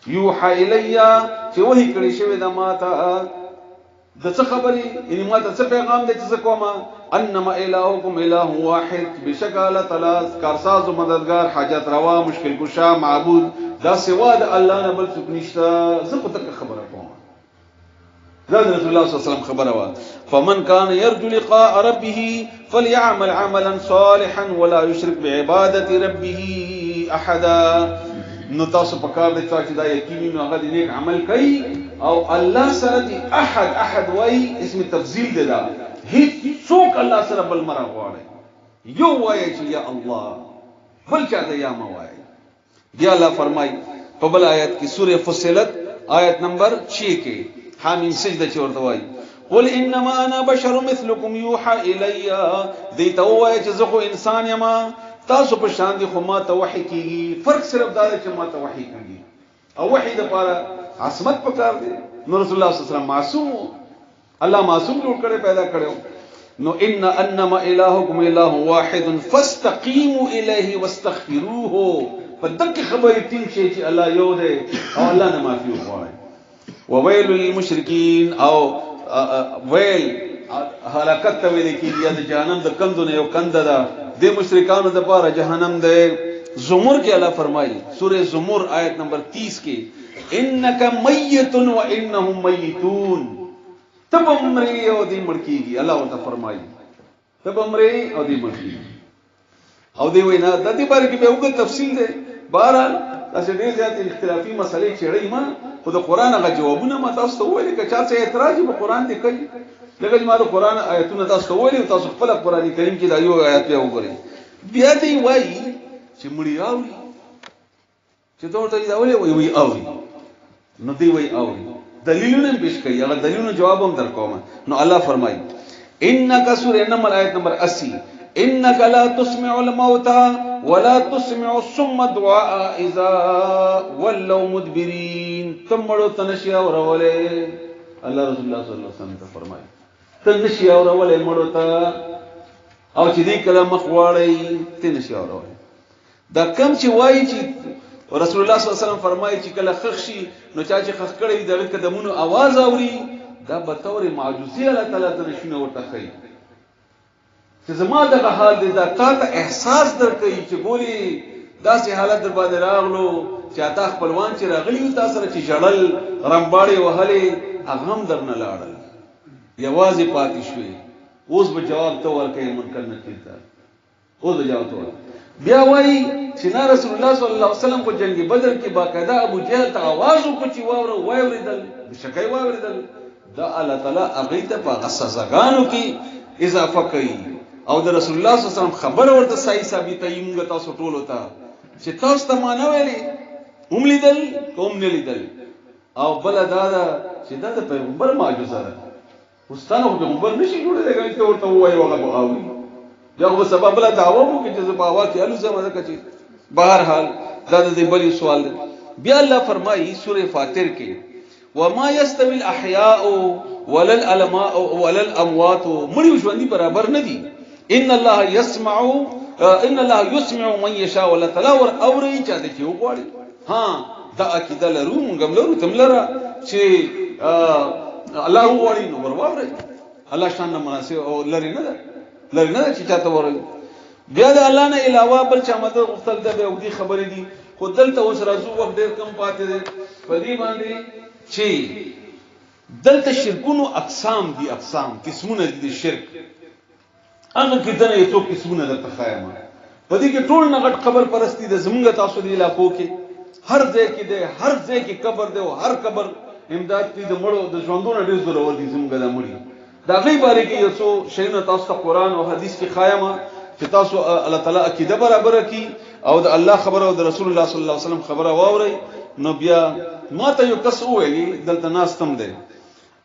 یوحى الیا چې وਹੀ کړي شوی د ماته د څه خبري ان ماته څه پیغام دی چې کومه انما الهکم اله واحد بشکل ثلاث کارساز و مددگار حاجت روا مشکل کشا معبود دا سوا د الله نه بل څوک نشته زه په تک خبره کوم دا رسول الله صلی الله علیه وسلم خبره وا فمن كان يرجو لقاء ربه فليعمل عملا صالحا ولا يشرك بعباده ربه احدا نو تاسو په کار د چې دا یقیني نو هغه د نیک عمل کوي او الله سره دی احد وای اسم تفضیل دی دا هیڅ څوک الله سره بل مره غواړي یو وای چې یا الله بل چا ته یا ما وای بیا الله فرمای په بل آیت کې سوره فصلت آیت نمبر 6 کې حامیم سجده چورته وای قل انما انا بشر مثلكم يوحى الي دې ته وای چې زه خو انسان یم تاسو په شان دي خو ما ته وحی کیږي فرق صرف دا چې ما ته وحی کیږي او وحی د لپاره عصمت پکار دی نو رسول الله صلی الله علیه وسلم معصوم الله معصوم جوړ کړي پیدا کړو نو انما الهکم اله واحد فاستقیموا الیه واستغفروه فدک خبرې تین شي چې الله یو دی او الله نه معافي وغواړي وویل للمشرکین او ویل هلاکت ته ویل کیږي د جهنم د کندونه یو کند ده د مشرکانو د پاره جهنم ده زمر کې الله فرمایي سوره زمر آیت نمبر 30 کې انک میت و انهم میتون تب عمرې او دې مړکیږي الله تعالی فرمایي تب عمرې او دې مړکیږي او دې وینا د دې باره کې به وګ تفصیل ده بهرحال تاسو ډېر زیات اختلافي مسلې چېړې ما خو د قران هغه جوابونه ما تاسو ته ویل چې چا څه اعتراض په قران دې کوي لکه ما د قران آیتونه تاسو ته ویل تاسو خپل قران کریم کې دا یو آیت په وګورئ بیا دې وایي چې مړی اوري چې ته دا وی اوري نو دی وی اوري دلیلونه پیش کوي هغه دلیلونو جواب هم درکوم نو الله فرمایي انک سورہ نمل آیت نمبر 80 انک لا تسمع الموتى ولا تسمع الصم الدعاء اذا ولوا مدبرين تمړو تنشیا ورولې الله رسول الله صلی الله علیه وسلم فرمایي تنشیا ورولې مړو ته او چې دې کله مخ واړی تنشیا ورولې دا کم چې وایي چې رسول الله صلی الله علیه وسلم فرمایي چې کله خخشي نو چا چې خخ کړي دغه قدمونو आवाज اوري دا به تور معجزي الله تعالی ته نشونه ورته کوي چې زما دغه حال دې دا تا احساس درکې چې ګوري داسې حالت در باندې راغلو چې اته خپلوان چې راغلی تاسو سره چې جړل رمباړي وهلې هغه هم درنه لاړل یوازې پاتې شوي اوس به جواب ته ورکړي منکر نه کیږي اوس به جواب ته بیا وایي چې نه رسول الله صلی الله علیه وسلم په جنگ بدر کې باقاعده ابو جهل ته आवाज وکړي چې واوریدل بشکای واوریدل دا الله تعالی هغه ته په غسزګانو کې اضافه کوي او د رسول الله صلی الله علیه وسلم خبر ورته صحیح ثابته ایمږه تاسو ټول وتا چې تاسو ته معنا ویلي هم لیدل کوم نه لیدل او بل دا چې دا د پیغمبر معجزه ده واستانه پیغمبر نشي جوړېږي چې ورته وایي هغه اوي یو سبب لا دعوه مو کې چې په اواز کې الو زما ده چې بهر حال دا د بلی سوال ده بیا الله فرمایي سوره فاطر کې وما يستوي الاحياء ولا الاموات مړي ژوندۍ برابر نه دي ان الله يسمع من يشاء ولا تلاور اوري چاته چې وغواړي ها دا عقیده لرو موږ هم لرو تم لره چې الله وغواړي نو ورواوري الله شان مناسب او لري نه چې چاته وري بیا د الله نه علاوه بل چا مدد غوښتل ده او دي خبرې دي خو دلته اوس راځو وخت ډېر کم پاتې دی په دې باندې چې دلته شرکونو اقسام دي قسمونه دي شرک هغه کې دنه یو څو قسمونه درته خایم په دې کې ټول نغټ قبر پرستی د زمونږ تاسو دی علاقو کې هر ځای کې دی هر ځای کې قبر دی او هر قبر امداد دي د مړو د ژوندونو ډېر ضرورت دي زمونږ د مړي دا غي باره کې یو څو شیونه تاسو ته قران او حدیث کې خایم چې تاسو الله تعالی عقیده برابر کړي او د الله خبره او د رسول الله صلی الله علیه وسلم خبره واوري نو بیا ماته یو کس وایي دلته ناس تم دی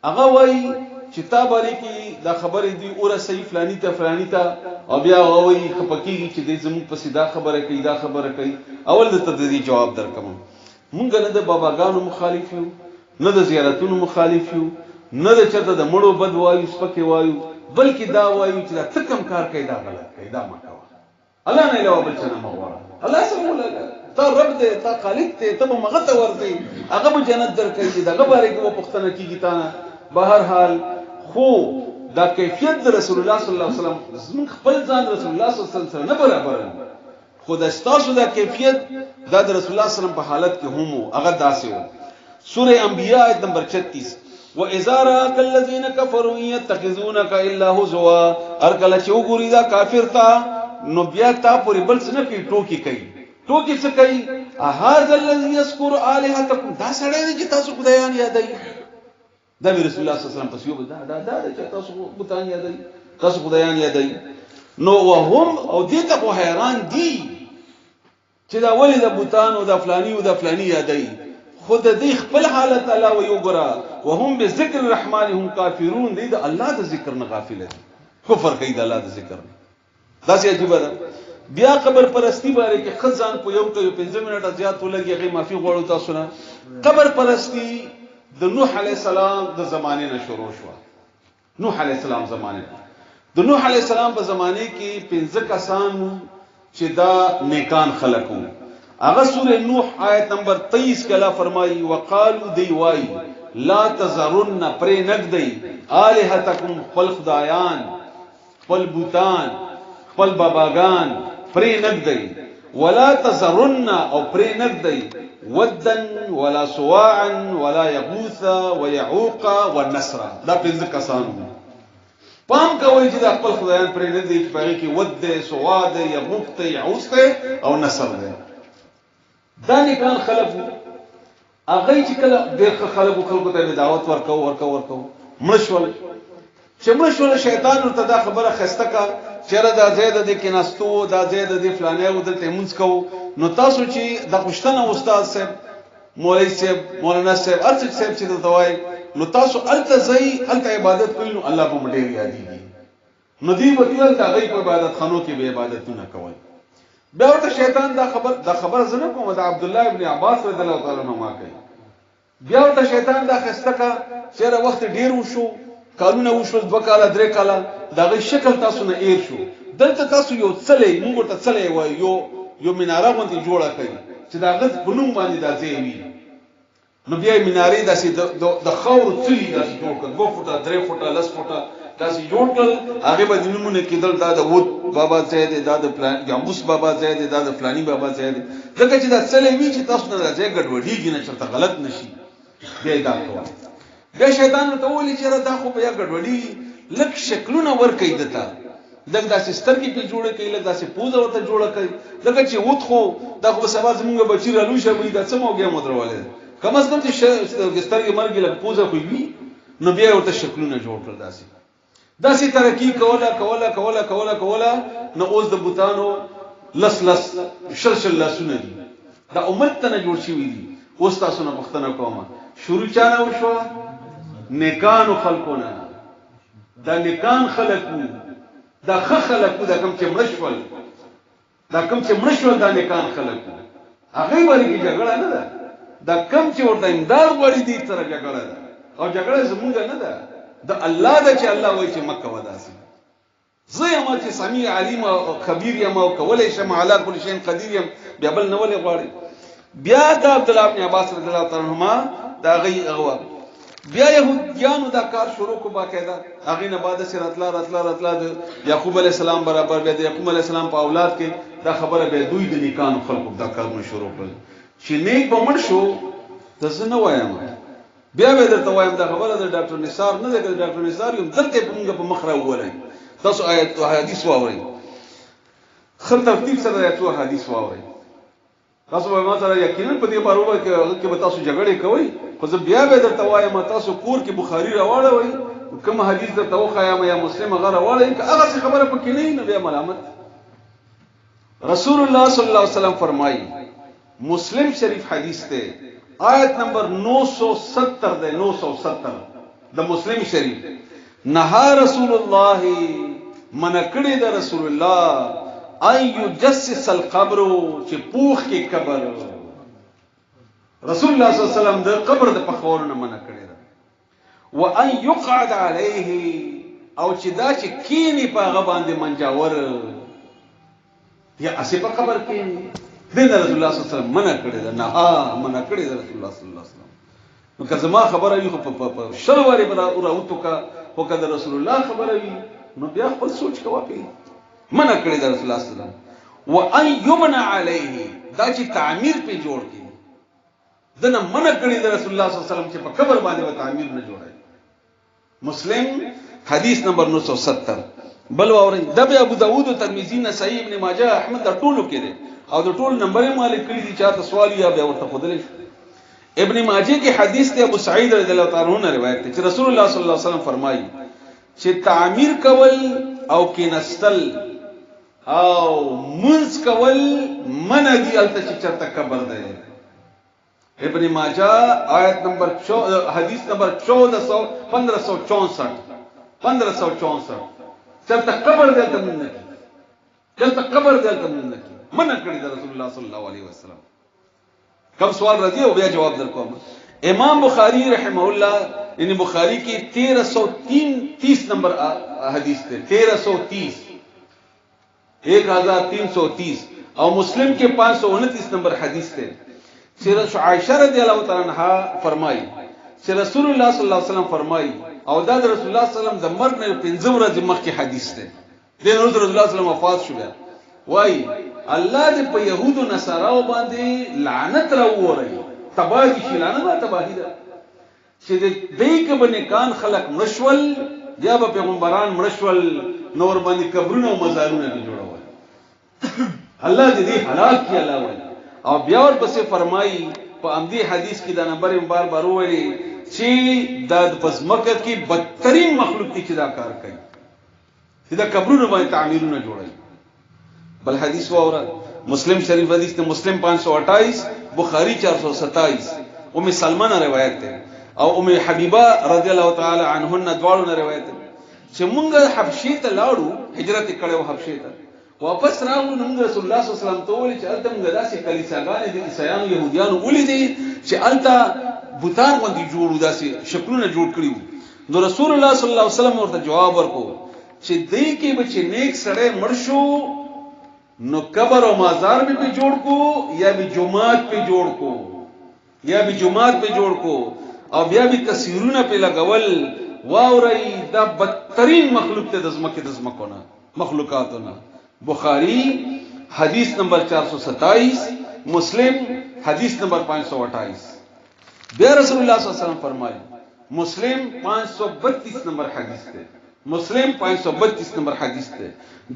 هغه وایي چې تا باندې کې دا خبره دی اوره صحیح فلانی ته او بیا وایي خپکیږي چې د زموږ په سیدا خبره کوي اول د تدریج جواب درکم مونږ نه د باباګانو مخالف یو نه د زیارتونو مخالف یو نه د چرته د مړو بد وایو سپکه وایو بلکې دا وایو چې دا تکم کار کوي دا غلط کوي دا مکو الله نه له بل څه نه مغواړه الله سره ولګا تا رب دې تا خالق دې ته مغته ورته هغه به جنت درکې دې دغه باره کې و پښتنه کیږي تا نه بهر حال خو دا کیفیت د رسول الله صلی الله علیه وسلم زمون خپل ځان رسول الله صلی الله علیه وسلم نه برابر خود استاسو دا کیفیت دا د رسول الله صلی الله علیه وسلم په حالت کې هم هغه داسې و سوره انبیاء آیت نمبر 36 واذا راك الذين كفروا يتخذونك الا هزوا ارکل چې وګوري دا کافر تا نو بیا تا پوری بل څه نه کوي ټوکی څه کوي هاذا الذي يذكر الهتكم دا سړی دی چې تاسو خدایان یادای دا رسول الله صلی الله علیه وسلم پس یو دا چې تاسو بوتان یادای تاسو خدایان یادای نو وهم او دې ته په حیران دي چې دا ولې د بوتان او د فلانی یادای خود دې خپل حالت الله و یو ګرا وهم بذکر الرحمن هم کافرون دې د الله د ذکر نه غافل دي کفر کوي د الله د ذکر نه دا څه عجیب ده بیا قبر پرستی باندې کې خزان په یو 15 منټه زیات ولګي هغه معافي غوړو تاسو نه قبر پرستی د نوح علی السلام د زمانه نه شروع شو نوح علی السلام زمانه د نوح علی السلام په زمانه کې 15 کسان چې دا نیکان خلقو هغه سوره نوح آیت نمبر 23 کې الله فرمایي وقالو دی وای لا تزرن پر نقدی الہتکم خپل خدایان خپل بوتان خپل باباگان پر نقدی ولا تزرن او پر نقدی ودن ولا سواعا ولا يغوث ويعوق والنصر دا 15 کسان پام کوي چې د خپل خدایان پر نقدی چې پاره کې ود سواد يغوث يعوث او نصر ده دا نیکان خلق هغه چې کله ډېر خلکو ته دعوت ورکو مړشول شیطان ورته دا خبره خسته کا چیرې دا زید د کیناستو دا زید د فلانه او دلته مونږ کو نو تاسو چې د خوشتنه استاد صاحب مولوی صاحب مولانا صاحب ارڅ صاحب چې دوای نو تاسو الته عبادت کوئ نو الله په مډیر یادېږي نو دی وکیل دا غي په عبادت خانو کې به عبادتونه کوي بیا ورته شیطان دا خبر زنه کوم دا عبد الله ابن عباس رضی الله تعالی عنہ ما کوي بیا ورته شیطان دا خسته کا چیرې وخت ډیر وشو کارونه وشو 2 کاله 3 کاله دا غي شکل تاسو نه ایر شو دلته تاسو یو څلې موږ ته څلې وای یو مناره باندې جوړه کړي چې دا غز بنوم باندې دا ځای وي نو بیا مناره داسې د خور څلې داسې جوړ کړ 2 فوټه 3 فوټه 10 فوټه داسې جوړ کړ هغه باندې نمونه کېدل دا د وود بابا زید دا د پلان جاموس بابا زید دا د فلانی بابا زید ځکه چې دا څلې وی چې تاسو نه راځي ګډوډیږي نه چرته غلط نشي بیا دا کوه بیا شیطان ته ولي چې دا خو بیا ګډوډي لک شکلونه ور کوي دته دغه داسې سترګې په جوړه کوي لکه داسې پوزه ورته جوړه کوي لکه چې ووت خو دا خو سبا زمونږ بچی رالو شوی دا څه موګه مودرواله کم از کم چې سترګې مرګ لکه پوزه خو وي نو بیا ورته شکلونه جوړ کړل داسې ترقی کوله نو اوس د بوتانو لس شل لسونه دي دا امت ته نه جوړ شوی دي اوس تاسو نه پښتنه کومه شروع چانه وشو نیکانو خلقونه دا نیکان خلقو دا خلقو دا کم چې مړشول دا نیکان خلقو هغه ورګي جګړه نه ده دا کم چې ورته امداد غواړي دې سره جګړه ده او جګړه زمونږ نه ده د الله ده چې الله وایي چې مکه وداسي زه یم چې سمیع علیم او خبیر یم او کولای شم علی کل شیء قدیر یم بیا بل نه ولې غواړي بیا د عبد الله بن عباس رضی الله تعالی عنهما دا غي اغوا بیا يهوديانو دا کار شروع کو باقاعده هغه نه بعد سره راتلا د یعقوب علی السلام برابر بیا د یعقوب علی السلام په اولاد کې دا خبره به دوی د نیکانو خلقو دا کارونه شروع کړل چې نیک به مړ شو تاسو نه وایم بیا به درته وایم دا خبره د ډاکټر نثار نه ده د ډاکټر نثار یم دلته په مخ راولای تاسو آیت او حدیث واورئ خل ترتیب سره آیت او حدیث واورئ تاسو به ما سره یقینا په دې باور کې به تاسو جګړه کوي خو زه بیا به درته وایم تاسو کور کې بخاری راوړوي کوم حدیث درته وخایم یا مسلم هغه راوړی هغه څه خبره پکې نه بیا ملامت رسول الله صلی الله علیه وسلم فرمایي مسلم شریف حدیث ته آیت نمبر 970 ده 970 د مسلم شریف نهى رسول الله من کړي د رسول الله اي يجسس القبر چې پوخ کې قبر رسول الله صلی الله علیه وسلم د قبر د پخور نه من کړي و ان يقعد عليه او چې دا چې کینی په هغه باندې منجاور یا اسی په قبر کې د رسول الله صلی الله علیه وسلم من کړي دا نه من کړي د رسول الله صلی الله علیه وسلم نو که زما خبره وي خو په شلواري برا اوراوتو کا او کله رسول الله خبره وي نو بیا خپل سوچ کوه په من کړي د رسول الله صلی الله علیه وسلم و ان يمنع عليه دا چې تعمیر په جوړ کې دنه من کړي د رسول الله صلی الله علیه وسلم چې په قبر باندې و تعمیر نه جوړای مسلم حدیث نمبر 970 بل اورئ د ابو داوود او ترمذی نسائی ابن ماجه احمد د ټولو کې دي او د ټول نمبر مالک کړي دي چاته سوال یا بیا ورته خودلې ابن ماجه کې حدیث ته ابو سعید رضی الله تعالی عنہ روایت ده چې رسول الله صلی الله علیه وسلم فرمایي چې تعمیر کول او کینستل او منځ کول من دي الته چې چرته قبر ده ابن ماجه آیت نمبر حدیث نمبر 1564 چرته قبر ده ته من چرته قبر ده ته من کړی د رسول الله صلی الله علیه وسلم کم سوال راځي او بیا جواب درکوم امام بخاری رحمه الله یعنی بخاری کی 1330 نمبر حدیث ته 1330 او مسلم کے 529 نمبر حدیث ته سیرت عائشہ رضی اللہ تعالی عنہا فرمائی چې رسول الله صلی الله علیه وسلم فرمائی او دا رسول الله صلی الله علیه وسلم د مرګ نه 15 ورځې مخکې حدیث ته د رسول الله صلی الله علیه وسلم وفات شو وای الله دې په يهودو نصاراو باندې لعنت راووري تباہی شي لعنت تباہی ده چې دې کې باندې کان خلق مشول یا به پیغمبران مشول نور باندې قبرونه او مزارونه جوړول الله دې هلاک کړي الله وای او بیا ورپسې فرمایي په امدی حدیث کې دا نمبر بار وایي چې د پزمکه کې بدترین مخلوق دي چې دا کار کوي چې دا قبرونه باندې تعمیرونه جوړوي بل حدیث واورا مسلم شریف حدیث ته مسلم 528 بخاری 427 ام سلمہ نے روایت ہے او ام حبیبہ رضی اللہ تعالی عنہن دواړو نے روایت ہے چې مونږ حبشې ته لاړو هجرت کړو حبشې ته واپس راغلو نو رسول الله صلی الله علیه وسلم ته ویل چې الته موږ داسې کلیساګانې دي عیسایانو يهوديانو ولیدي چې الته بوتان باندې جوړو داسې شکلونه جوړ کړیو نو رسول الله صلی الله علیه وسلم ورته جواب ورکړو چې دې کې به چې نیک سړی مړ شو نو قبر او مزار به جوړ کو یا به جمعات په جوړ کو او بیا به تصویرونه په لګول واوري دا بدترین مخلوق ته د زمکونه مخلوقاتونه بخاری حدیث نمبر 427 مسلم حدیث نمبر 528 بیا رسول الله صلی الله علیه وسلم فرمائے مسلم 532 نمبر حدیث ته مسلم 532 نمبر حدیث ته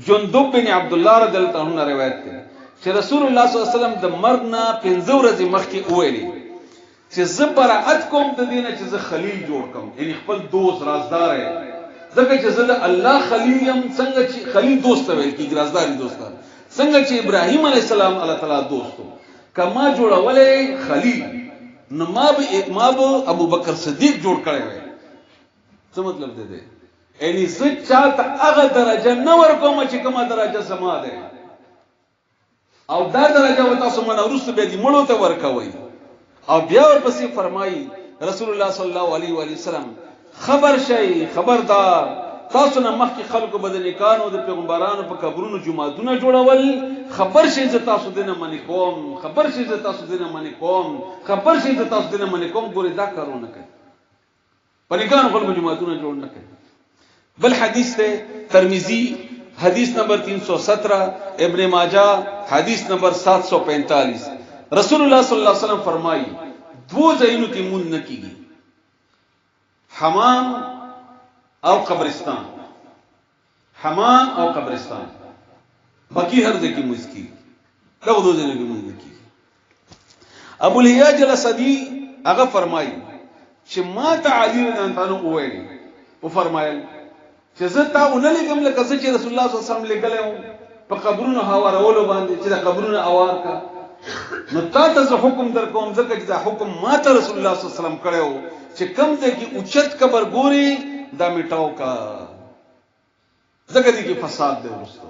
جندب بن عبد الله رضی الله عنه روایت ته چې رسول الله صلی الله علیه وسلم د مرګ نه 15 ورځې مخکې ویلي چې زه برائت کوم د دینه چې زه خلیل جوړ کوم یعنی خپل دوست رازدار یم ځکه چې زه د الله خلیل یم څنګه چې خلیل دوست ویل کیږي رازداري دوست څنګه چې ابراهیم علیه السلام الله تعالی دوستو کما جوړولې خلیل نو ما به ابو بکر صدیق جوړ کړی وای څه مطلب دی یعنی زه چاته هغه درجه نه ورکوم چې کومه درجه سما ده او دا درجه و تاسو مونږ ورسره به دې مړو ته ورکوي او بیا ورپسې فرمایي رسول الله صلی الله علیه و وسلم خبر شي خبردار تاسو نه مخکې خلکو بدنکانو د پیغمبرانو په قبرونو جمعهونه جوړول خبر شي چې تاسو دینه منی کوم خبر شي چې تاسو دینه منی کوم خبر شي چې تاسو دینه منی کوم ګورې دا کارونه کوي پنیکانو خلکو جمعهونه جوړ نه کوي بل حدیث ته ترمذی حدیث نمبر 317 ابن ماجہ حدیث نمبر 745 رسول الله صلی الله علیه وسلم فرمایي دو ځایونو کې مون نه کیږي حمام او قبرستان حمام او قبرستان باقی هر ځای کې مونږ کیږي دا دو ځایونو کې مونږ نه کیږي ابو الهیاج الاسدی هغه فرمایي چې ما تعالی رضی الله عنه وایي او فرمایل چې زه تا ونلګم لکه چې رسول الله صلی الله علیه وسلم لګلم په قبرونو هوارولو باندې چې د قبرونو اوار کا نو تا ته حکم در کوم ځکه چې دا حکم ما ته رسول الله صلی الله علیه وسلم کړو چې کم ځای کې اوچت قبر ګوري دا میټاو کا ځکه دې کې فساد دی ورستو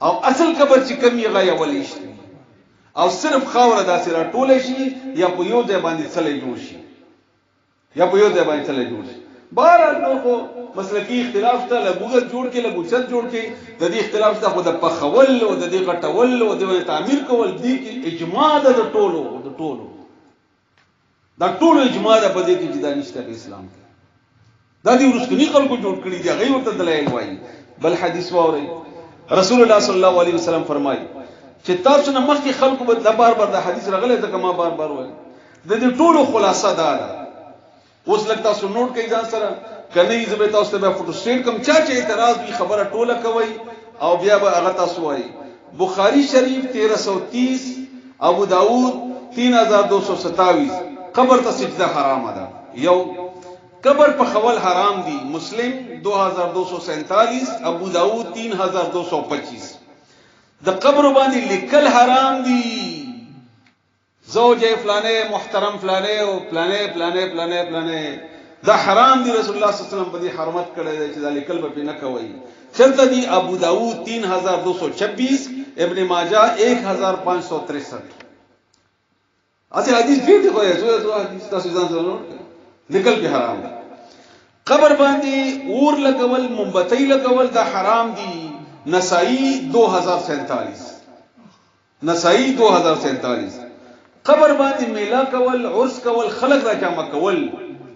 او اصل قبر چې کم یې غیا ولې شي او صرف خاور داسې را ټوله شي یا په یو ځای باندې څلې جوړ شي یا په یو ځای باندې څلې جوړ شي بهر نو خو مسلکی اختلاف ته لګوګر جوړ کې لګوچت جوړ کې د دې اختلاف ته خو د پخول او د دې غټول او د تعمیر کول دي کې اجماع ده د ټولو دا ټولو اجماع ده په دې کې چې دا نشته په اسلام کې دا دې ورسکنی خلکو جوړ کړی دي غي ورته دلایل وایي بل حدیث واوري رسول الله صلی الله علیه وسلم فرمایي چې تاسو نه مخکې خلکو به بار بار د حدیث رغله ځکه ما بار بار وایي د دې ټولو خلاصه ده اوس لکه تاسو نوٹ کوي ځان سره کنه یې زبې تاسو ته فوټو سټیټ کم چا چې اعتراض وی خبره ټوله کوي او بیا به هغه تاسو وایي بخاری شریف 1330 ابو داود 3227 قبر ته سجده حرام ده یو قبر په خول حرام دي مسلم 2247 ابو داود 3225 د قبر باندې لیکل حرام دي زوج فلانه محترم فلانه او فلانه دا حرام دي رسول الله صلی الله علیه وسلم په دې حرمت کړی دی چې دا لیکل به نه کوي چلته دي ابو داود 3226 ابن ماجه 1563 اته حدیث دې دی کوی زو حدیث تاسو ځان سره لیکل به حرام دي قبر باندې اور لګول مومبتۍ لګول دا حرام دي نسائی 2047 نسائی 2047 قبر باندې میلا کول عرس کول خلق را جمع کول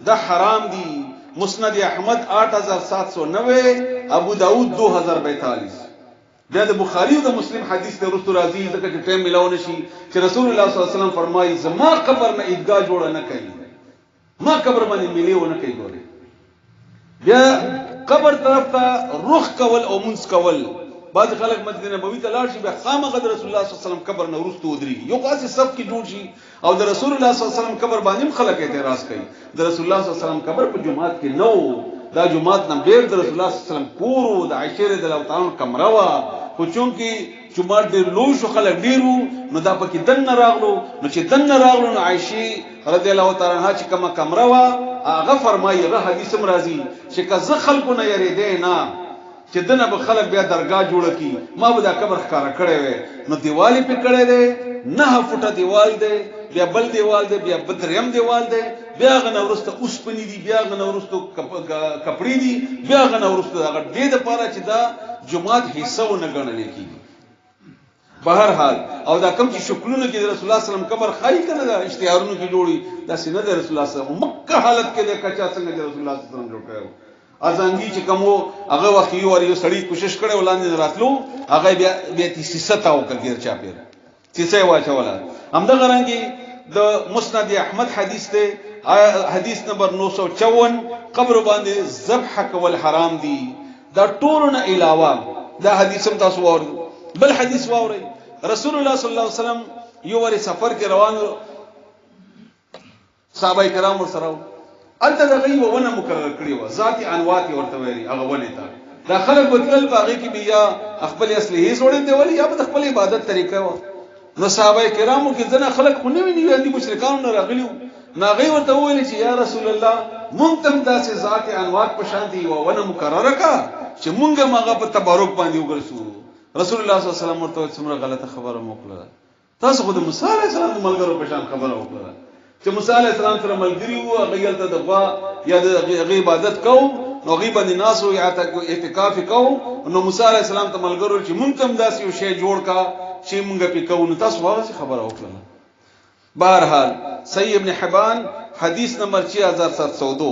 دا حرام دي مسند احمد 8790 ابو داود 2042 دا د بخاری او د مسلم حدیث ته رسول راضی ځکه چې ټیم ملاو نشي چې رسول الله صلی الله علیه وسلم فرمایي زما قبر نه عیدګاه جوړ نه کوي ما قبر باندې میلیو نه کوي ګوري بیا قبر طرف ته رخ کول او منځ کول بعض خلک مسجد نبوي ته لاړ شي به خامخ د رسول الله صلی الله علیه وسلم قبر نه ورستو ودري یو قاسي سب کې جوړ شي او د رسول الله صلی الله علیه وسلم قبر باندې خلک اعتراض کوي د رسول الله صلی الله علیه وسلم قبر په جمعات کې نو دا جمعات نه بیر د رسول الله صلی الله علیه وسلم کورو د عائشه رضی الله تعالی کمره وا خو چونکی جمعات ډیر لوی شو خلک ډیرو نو دا پکې دن راغلو نو چې دن راغلو نو عائشه رضی الله تعالی عنها چې کومه کمره وا هغه فرمایي هغه حدیث مرضی چې که خلکو نه یری دی نه چې دنه به خلک بیا درگاه جوړ کی ما به دا قبر ښکارا کړی وې نو دیوالی په کړی دی 9 فوټه دیوال دی بیا بل دیوال دی بیا بدریم دیوال دی بیا غنه ورسته اوس پنی دی بیا غنه ورسته کپړی دی بیا غنه ورسته هغه دې د پاره چې دا جمعات حصہ و نه غنل کیږي بهر حال او دا کم چې شکلونه کې رسول الله صلی الله علیه وسلم قبر خای کنه دا اشتهارونو کې جوړي دا سینه د رسول الله صلی الله علیه وسلم مکه حالت کې د کچا څنګه رسول الله صلی الله علیه وسلم جوړ کړو ازانګي چې کومو هغه وخت یو ور یو سړی کوشش کړي ولاندې راتلو هغه بیا تیسه تاو کړي چا پیر تیسه واچولا همدا غرانګي د مسند احمد حدیث ته حدیث نمبر 954 قبر باندې ذبح کول حرام دي دا ټول نه علاوه دا حدیث هم تاسو واورئ بل حدیث واورئ رسول الله صلی الله علیه وسلم یو ور سفر کې روان صحابه کرام سره انت دا غي ونه مقرر کړی و ذاتی انوات ورته ویلي هغه ونه تا دا خلک بدل باغی کې بیا خپل اصلي زوړې دی ولی یا په خپل عبادت طریقه و نو صحابه کرامو کې ځنه خلک خو نه ویني دي مشرکان نه راغلیو ناغي ورته ویل چې یا رسول الله مونږ تم داسې ذاتی انوات په شان دی و ونه مقرره کا چې مونږه ماغه په تبرک باندې وګرځو رسول الله صلی الله علیه وسلم ورته څومره غلطه خبره موکړه تاسو خو د موسی علیه السلام د ملګرو په شان خبره وکړه چې موسی علیه السلام سره ملګری وو هغه ته د غوا یا د عبادت کوو نو غیب د ناسو یا اعتکاف کوو نو موسی علیه السلام ته ملګرو چې مونږ هم داسې یو شی جوړ کا چې مونږ په کوو نو تاسو هغه خبره وکړه. بہرحال صحیح ابن حبان حدیث نمبر 6702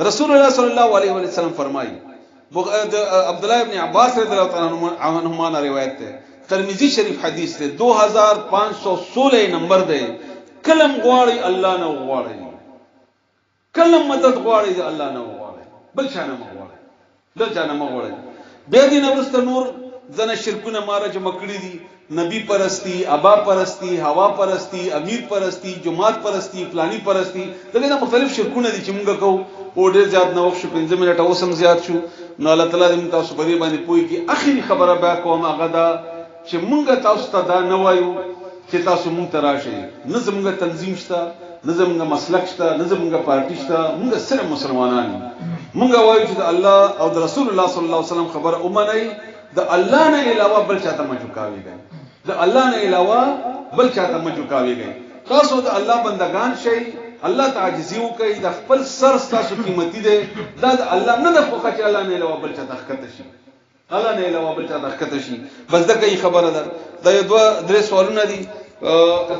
رسول اللہ صلی اللہ علیہ وسلم فرمائی عبداللہ ابن عباس رضی اللہ عنہما روایت ہے ترمذی شریف حدیث ہے 2516 نمبر دے کلم غواړي الله نه غواړي کلم مدد غواړي الله نه غواړي بل چا نه غواړي بل چا نه غواړي به دې نورست نور زنه شرکونه مارا چې مکړی دي نبی پرستی ابا پرستی هوا پرستی امیر پرستی جماعت پرستی فلانی پرستی دغه مختلف شرکونه دي چې موږ کوو او ډېر زیات نه وښه 15 منټه اوسم زیات شو نو الله تعالی دې تاسو په دې باندې پوي کې اخري خبره بیا کوم هغه دا چې موږ تاسو ته دا نه وایو چې تاسو موږ ته راشئ نه زموږ تنظیم شته نه زموږ مسلک شته نه زموږ پارټي شته موږ صرف مسلمانان موږ وایو چې الله او د رسول الله صلی الله علیه وسلم خبره اومنئ د الله نه علاوه بل چاته مجوکاویږي د الله نه علاوه بل چاته مجوکاویږي تاسو د الله بندگان شئ الله تعجزي وکي د خپل سر تاسو قیمتي دي دا د الله نه د خوخه چې الله نه علاوه بل چاته ښکته شي الله نه علاوه بل چاته ښکته شي بس دا کوي خبره ده دا یو دوه درې سوالونه دي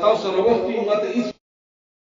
تاسو وروختي ماته